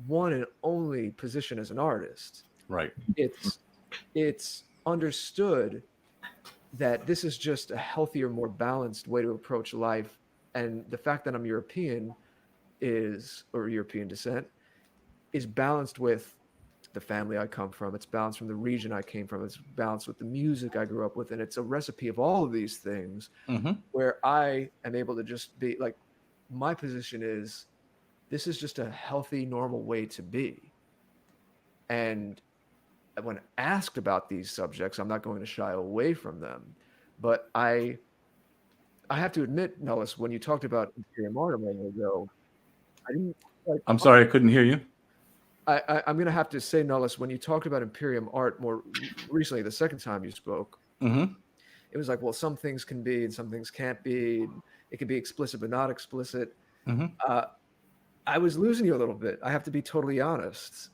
one and only position as an artist. Right. It's it's understood that this is just a healthier, more balanced way to approach life. And the fact that I'm European or European descent, is balanced with the family I come from. It's balanced from the region I came from. It's balanced with the music I grew up with. And it's a recipe of all of these things where I am able to just be like, my position is, this is just a healthy, normal way to be. And when asked about these subjects, I'm not going to shy away from them. But I have to admit, Nellis, when you talked about Imperium Art a moment ago, I didn't. I'm sorry, I couldn't hear you. I'm going to have to say, Nellis, when you talked about Imperium Art more recently, the second time you spoke, it was like, well, some things can be and some things can't be. It can be explicit but not explicit. I was losing you a little bit. I have to be totally honest.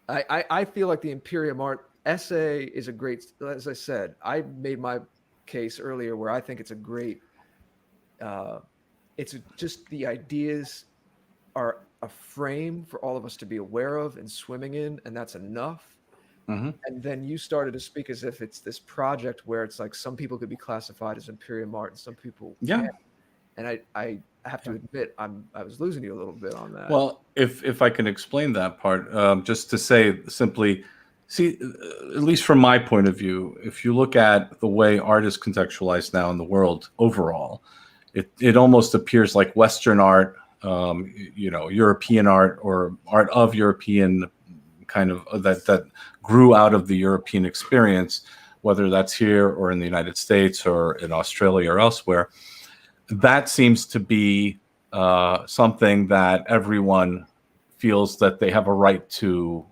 I feel like the Imperium Art essay is a great, as I said, I made my case earlier where I think it's a great, just the ideas are a frame for all of us to be aware of and swimming in, and that's enough. And then you started to speak as if it's this project where it's like some people could be classified as Imperium Art and some people can't. And I have to admit, I was losing you a little bit on that. Well, if I can explain that part, just to say simply, see, at least from my point of view, if you look at the way art is contextualized now in the world overall, it almost appears like Western art, European art, or art of European kind of that grew out of the European experience, whether that's here or in the United States or in Australia or elsewhere. That seems to be something that everyone feels that they have a right to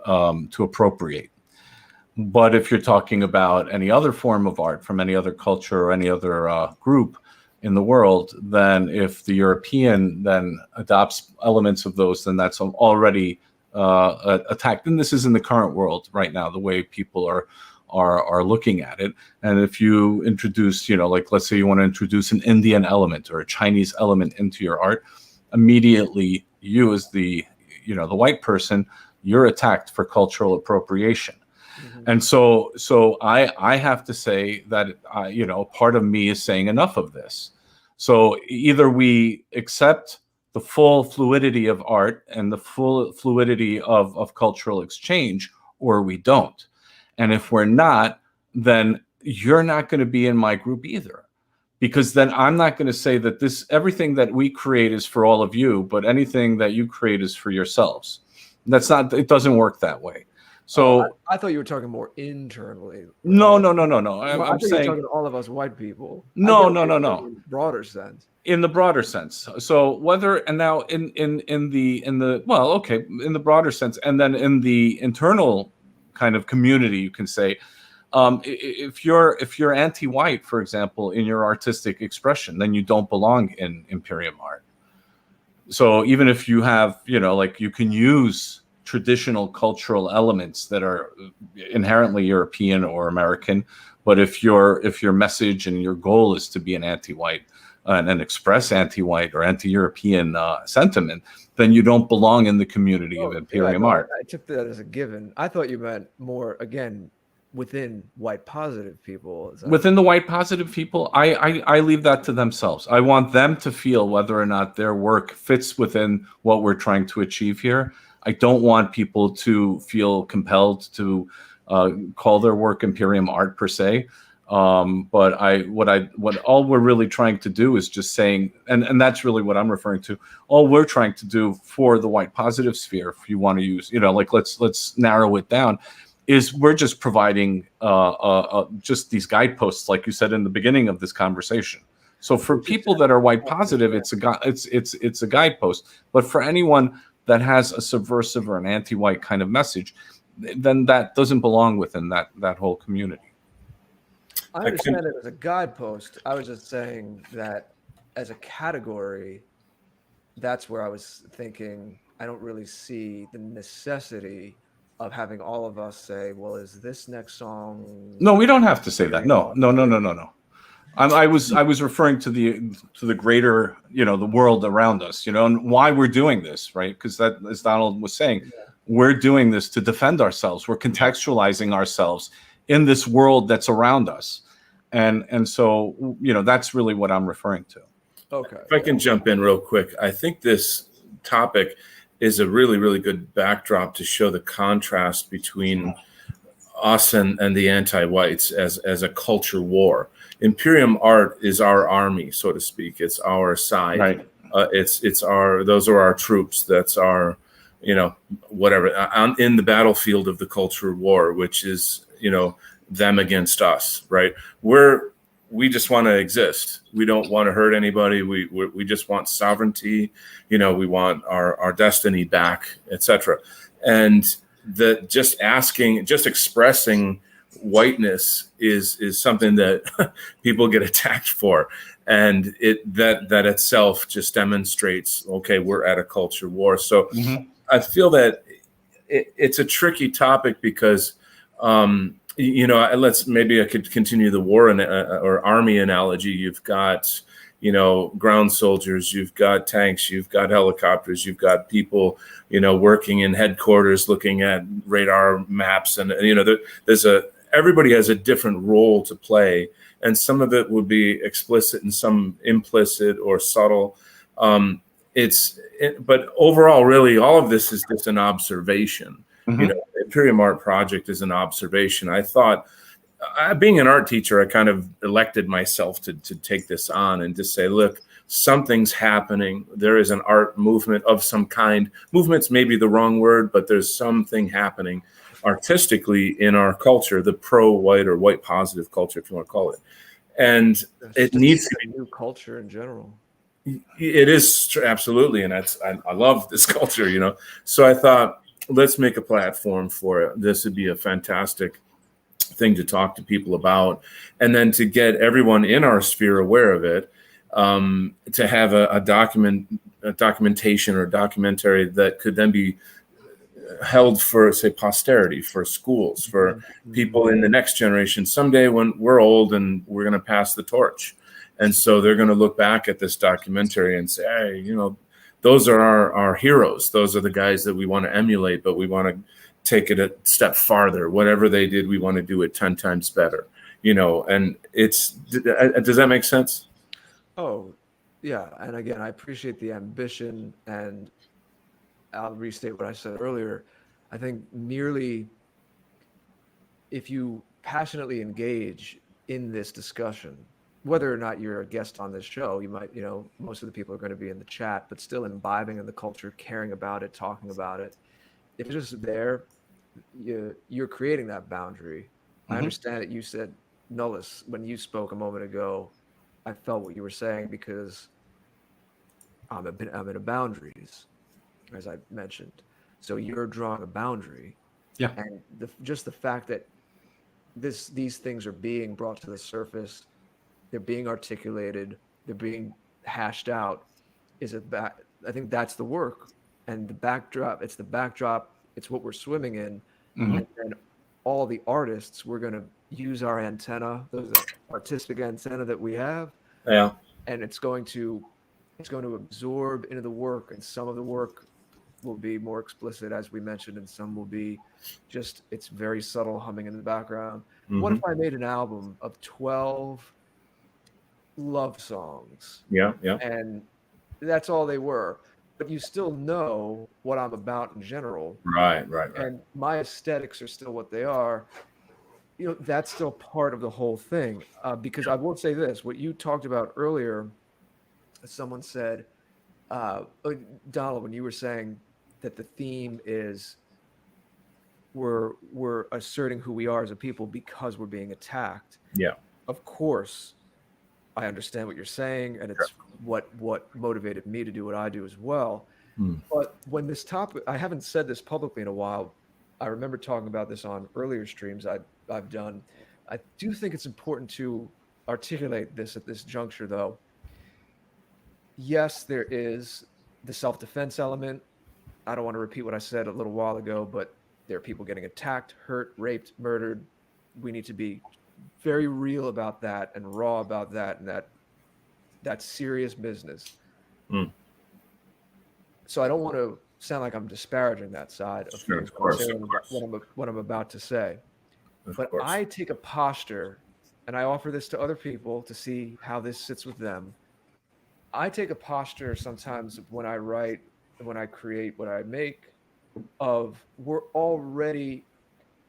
appropriate. But if you're talking about any other form of art from any other culture or any other group in the world, then if the European then adopts elements of those, then that's already attacked. And this is in the current world right now, the way people are looking at it. And if you introduce, like let's say you want to introduce an Indian element or a Chinese element into your art, immediately you as the white person, you're attacked for cultural appropriation. And so I have to say that, part of me is saying enough of this. So either we accept the full fluidity of art and the full fluidity of cultural exchange, or we don't. And if we're not, then you're not going to be in my group either, because then I'm not going to say that everything that we create is for all of you, but anything that you create is for yourselves. It doesn't work that way. So I thought you were talking more internally. No. I'm saying you were talking to all of us white people. No. In the broader sense. In the broader sense. So whether in the broader sense, and then in the internal kind of community, you can say, if you're anti-white, for example, in your artistic expression, then you don't belong in Imperium art. So even if you have, you can use traditional cultural elements that are inherently European or American, but if your message and your goal is to be an anti-white and express anti-white or anti-European sentiment, then you don't belong in the community of Imperium art. I took that as a given. I thought you meant more, again, within white positive people. Within the white positive people, I leave that to themselves. I want them to feel whether or not their work fits within what we're trying to achieve here. I don't want people to feel compelled to call their work Imperium art per se. But what all we're really trying to do is just saying, and that's really what I'm referring to. All we're trying to do for the white positive sphere, if you want to use, let's narrow it down, is we're just providing just these guideposts, like you said in the beginning of this conversation. So for people that are white positive, it's a guidepost. But for anyone that has a subversive or an anti-white kind of message, then that doesn't belong within that whole community. I understand it as a guidepost. I was just saying that as a category, that's where I was thinking I don't really see the necessity of having all of us say, well, is this next song? No, we don't have to say that. No. I was referring to the greater, the world around us, and why we're doing this, right? Because that, as Donald was saying, we're doing this to defend ourselves. We're contextualizing ourselves in this world that's around us. And so, that's really what I'm referring to. Okay. If I can jump in real quick, I think this topic is a really, really good backdrop to show the contrast between us and the anti-whites as a culture war. Imperium art is our army, so to speak. It's our side. Right. Those are our troops. That's our, whatever, in the battlefield of the culture war, which is, them against us, right? We just want to exist. We don't want to hurt anybody. We just want sovereignty. We want our destiny back, etc. And just expressing whiteness is something that people get attacked for, and that itself just demonstrates, okay, we're at a culture war. So I feel that it's a tricky topic because maybe I could continue the war or army analogy. You've got ground soldiers, you've got tanks, you've got helicopters, you've got people, working in headquarters, looking at radar maps, and everybody has a different role to play, and some of it would be explicit and some implicit or subtle. But overall, really, all of this is just an observation. The Imperium Art Project is an observation. I thought, being an art teacher, I kind of elected myself to take this on and just say, look, something's happening. There is an art movement of some kind. Movement's maybe the wrong word, but there's something happening artistically in our culture, the pro-white or white positive culture, if you want to call it. And it needs to be a new culture in general. It is, absolutely. And I love this culture, So I thought, let's make a platform for it. This would be a fantastic thing to talk to people about, and then to get everyone in our sphere aware of it, to have a documentation or documentary that could then be held for, say, posterity, for schools, for people in the next generation someday when we're old and we're going to pass the torch. And so they're going to look back at this documentary and say, hey, those are our heroes. Those are the guys that we want to emulate, but we want to take it a step farther. Whatever they did, we want to do it 10 times better, and does that make sense? Oh, yeah. And again, I appreciate the ambition, and I'll restate what I said earlier. I think merely if you passionately engage in this discussion, whether or not you're a guest on this show, you might, most of the people are going to be in the chat, but still imbibing in the culture, caring about it, talking about it. If it's just there, you're creating that boundary. I understand that you said, Nullis, when you spoke a moment ago, I felt what you were saying because I'm in a boundaries, as I mentioned. So you're drawing a boundary. Yeah. And just the fact that these things are being brought to the surface, they're being articulated, they're being hashed out, I think that's the work. And the backdrop, it's what we're swimming in. And then all the artists, we're going to use our antenna, those artistic antenna that we have. Yeah. And it's going to absorb into the work, and some of the work will be more explicit, as we mentioned, and some will be just, it's very subtle humming in the background. What if I made an album of 12 love songs? Yeah. And that's all they were. But you still know what I'm about in general. Right. And my aesthetics are still what they are. That's still part of the whole thing. Because I will say this, what you talked about earlier, someone said, Donald, when you were saying that the theme is we're asserting who we are as a people because we're being attacked. Yeah. Of course, I understand what you're saying, and it's what motivated me to do what I do as well. But when this topic, I haven't said this publicly in a while. I remember talking about this on earlier streams I've done. I do think it's important to articulate this at this juncture, though. Yes, there is the self-defense element. I don't want to repeat what I said a little while ago, but there are people getting attacked, hurt, raped, murdered. We need to be very real about that and raw about that, and that's serious business. So I don't want to sound like I'm disparaging that side of Sure, things of when I course, say of course, what I'm about to say. of But course. I take a posture, and I offer this to other people to see how this sits with them. I take a posture sometimes when I write, when I create what I make, of we're already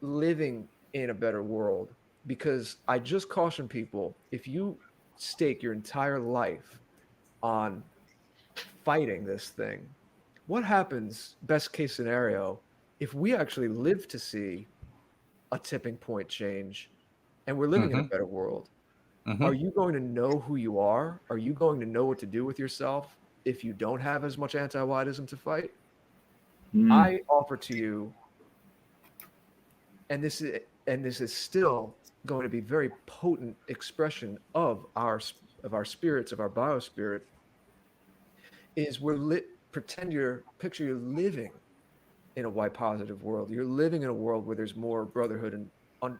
living in a better world, because I just caution people, if you stake your entire life on fighting this thing, what happens, best case scenario, if we actually live to see a tipping point change and we're living in a Mm-hmm. better world? Are Mm-hmm. you going to know who you are? Are you going to know what to do with yourself if you don't have as much anti-whiteism to fight? Mm, I offer to you, and this is still going to be very potent expression of our spirits, of our biospirit, is we're lit. Picture you're living in a white positive world. You're living in a world where there's more brotherhood and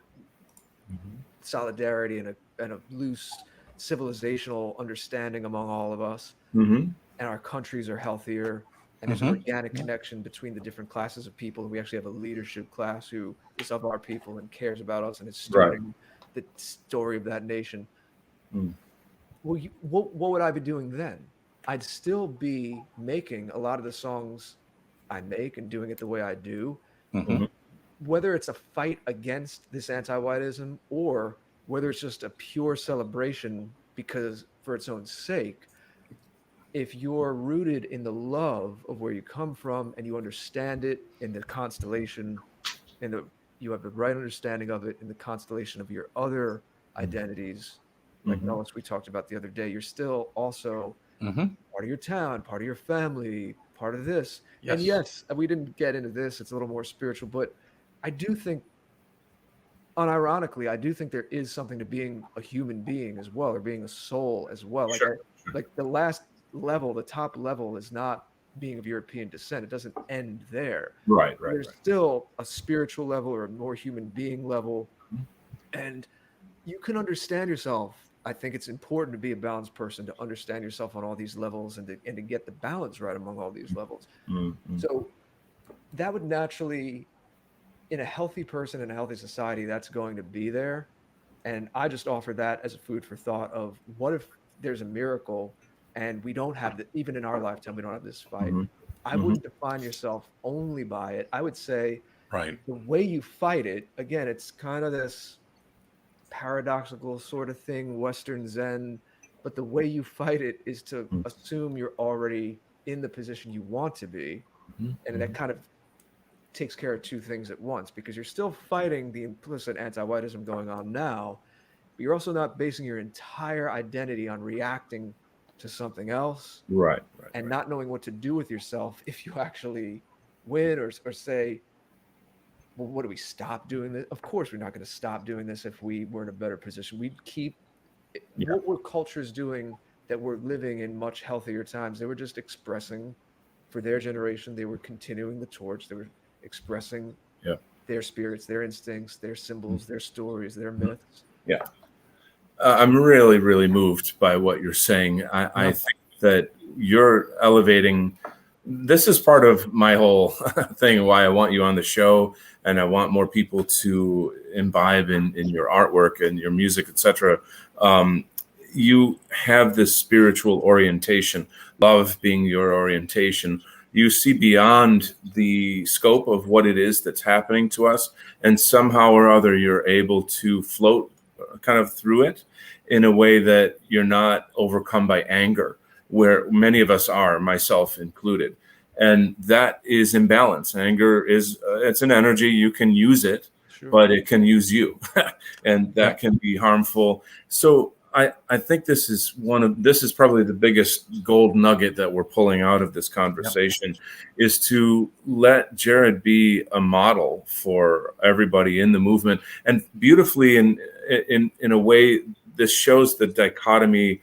solidarity and a loose civilizational understanding among all of us, mm-hmm, and our countries are healthier, and there's an Mm-hmm. organic connection between the different classes of people, and we actually have a leadership class who is of our people and cares about us and is right. starting the story of that nation. Mm, Well, what would I be doing then? I'd still be making a lot of the songs I make and doing it the way I do, Mm-hmm. mm-hmm, whether it's a fight against this anti-whiteism or whether it's just a pure celebration because for its own sake. If you're rooted in the love of where you come from and you understand it in the constellation, and you have the right understanding of it in the constellation of your other identities, like mm-hmm. Mellis we talked about the other day, you're still also Mm-hmm. part of your town, part of your family, part of this. And Yes. yes, we didn't get into this, it's a little more spiritual, but I do think, unironically, I do think there is something to being a human being as well, or being a soul as well. Sure. Like the last level, the top level is not being of European descent. It doesn't end there. Right, right, There's right. still a spiritual level or a more human being level. And you can understand yourself. I think it's important to be a balanced person, to understand yourself on all these levels and to get the balance right among all these levels. Mm-hmm. So that would naturally, in a healthy person in a healthy society, that's going to be there. And I just offer that as a food for thought of what if there's a miracle and we don't have the, even in our lifetime, we don't have this fight. Mm-hmm. I Mm-hmm. wouldn't define yourself only by it. I would say Right. the way you fight it, again, it's kind of this paradoxical sort of thing, Western Zen, but the way you fight it is to assume you're already in the position you want to be. And Mm-hmm. that kind of takes care of two things at once, because you're still fighting the implicit anti-whiteism going on now, but you're also not basing your entire identity on reacting to something else Right, right, and right. not knowing what to do with yourself if you actually win, or say, well, what do we stop doing this? Of course, we're not going to stop doing this if we were in a better position. We'd keep Yeah. what were cultures doing that were living in much healthier times. They were just expressing for their generation. They were continuing the torch. They were expressing Yeah. their spirits, their instincts, their symbols, their stories, their Mhm. myths. Yeah. I'm really, really moved by what you're saying. I Yeah. think that you're elevating. This is part of my whole thing, why I want you on the show, and I want more people to imbibe in your artwork and your music, etc. Um, you have this spiritual orientation, love being your orientation. You see beyond the scope of what it is that's happening to us, and somehow or other, you're able to float kind of through it in a way that you're not overcome by anger, where many of us are, myself included. And that is imbalance. Anger is it's an energy. You can use it, Sure. but it can use you, and that Yep. can be harmful. So I think this is probably the biggest gold nugget that we're pulling out of this conversation, is to let Jared be a model for everybody in the movement. And beautifully, in a way, this shows the dichotomy,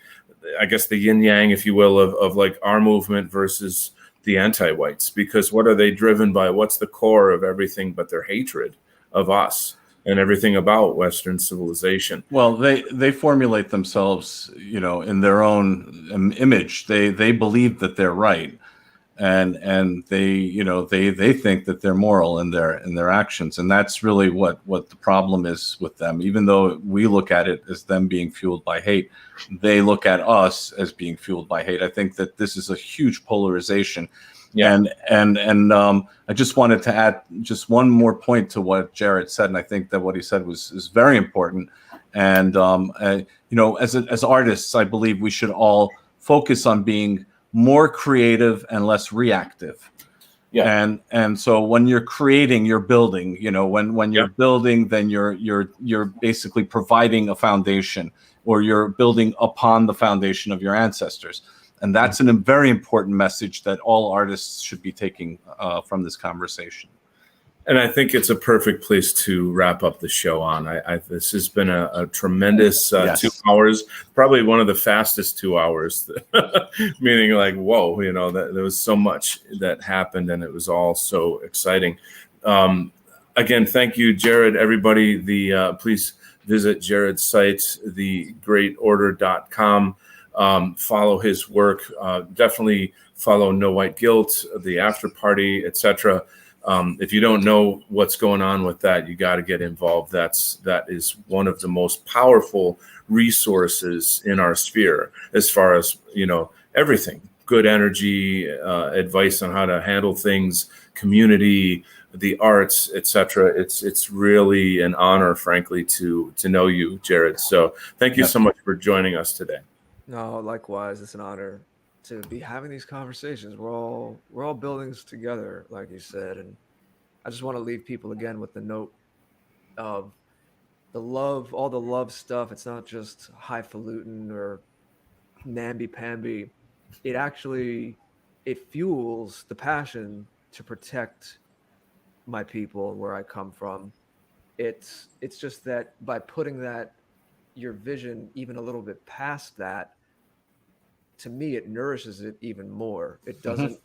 I guess the yin yang, if you will, of like our movement versus the anti-whites. Because what are they driven by? What's the core of everything but their hatred of us and everything about Western civilization? Well, they formulate themselves, in their own image. They believe that they're right, and they think that they're moral in their actions, and that's really what the problem is with them. Even though we look at it as them being fueled by hate, they look at us as being fueled by hate. I think that this is a huge polarization. Yeah. And I just wanted to add just one more point to what Jared said, and I think that what he said is very important. And as artists, I believe we should all focus on being more creative and less reactive. Yeah. And so when you're creating, you're building. When you're building, then you're basically providing a foundation, or you're building upon the foundation of your ancestors. And that's a very important message that all artists should be taking from this conversation. And I think it's a perfect place to wrap up the show on. This has been a tremendous 2 hours, probably one of the fastest 2 hours, meaning like, whoa, there was so much that happened and it was all so exciting. Again, thank you, Jared. Everybody, please visit Jared's site, thegreatorder.com. Follow his work. Definitely follow No White Guilt, the After Party, etc. If you don't know what's going on with that, you got to get involved. That is one of the most powerful resources in our sphere, as far as everything, good energy, advice on how to handle things, community, the arts, etc. It's really an honor, frankly, to know you, Jared. So thank you so much for joining us today. No, likewise, it's an honor to be having these conversations. We're all building this together, like you said, and I just want to leave people again with the note of the love, all the love stuff. It's not just highfalutin or namby-pamby. It fuels the passion to protect my people and where I come from. It's just that by putting that your vision even a little bit past that, to me, it nourishes it even more. It doesn't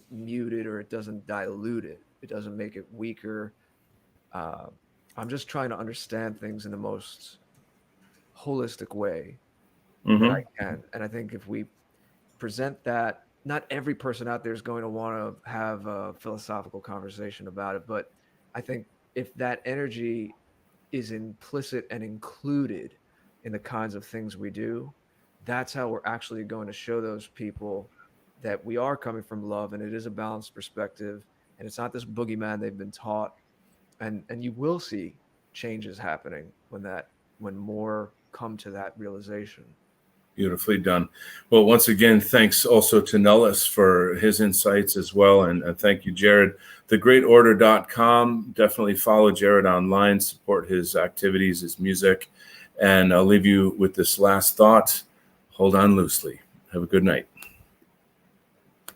mute it, or it doesn't dilute it. It doesn't make it weaker. I'm just trying to understand things in the most holistic way that I can. And I think if we present that, not every person out there is going to want to have a philosophical conversation about it, but I think if that energy is implicit and included in the kinds of things we do, that's how we're actually going to show those people that we are coming from love, and it is a balanced perspective, and it's not this boogeyman they've been taught. And you will see changes happening when more come to that realization. Beautifully done. Well, once again, thanks also to Nellis for his insights as well. And thank you, Jared. Thegreatorder.com. Definitely follow Jared online, support his activities, his music. And I'll leave you with this last thought. Hold on loosely. Have a good night.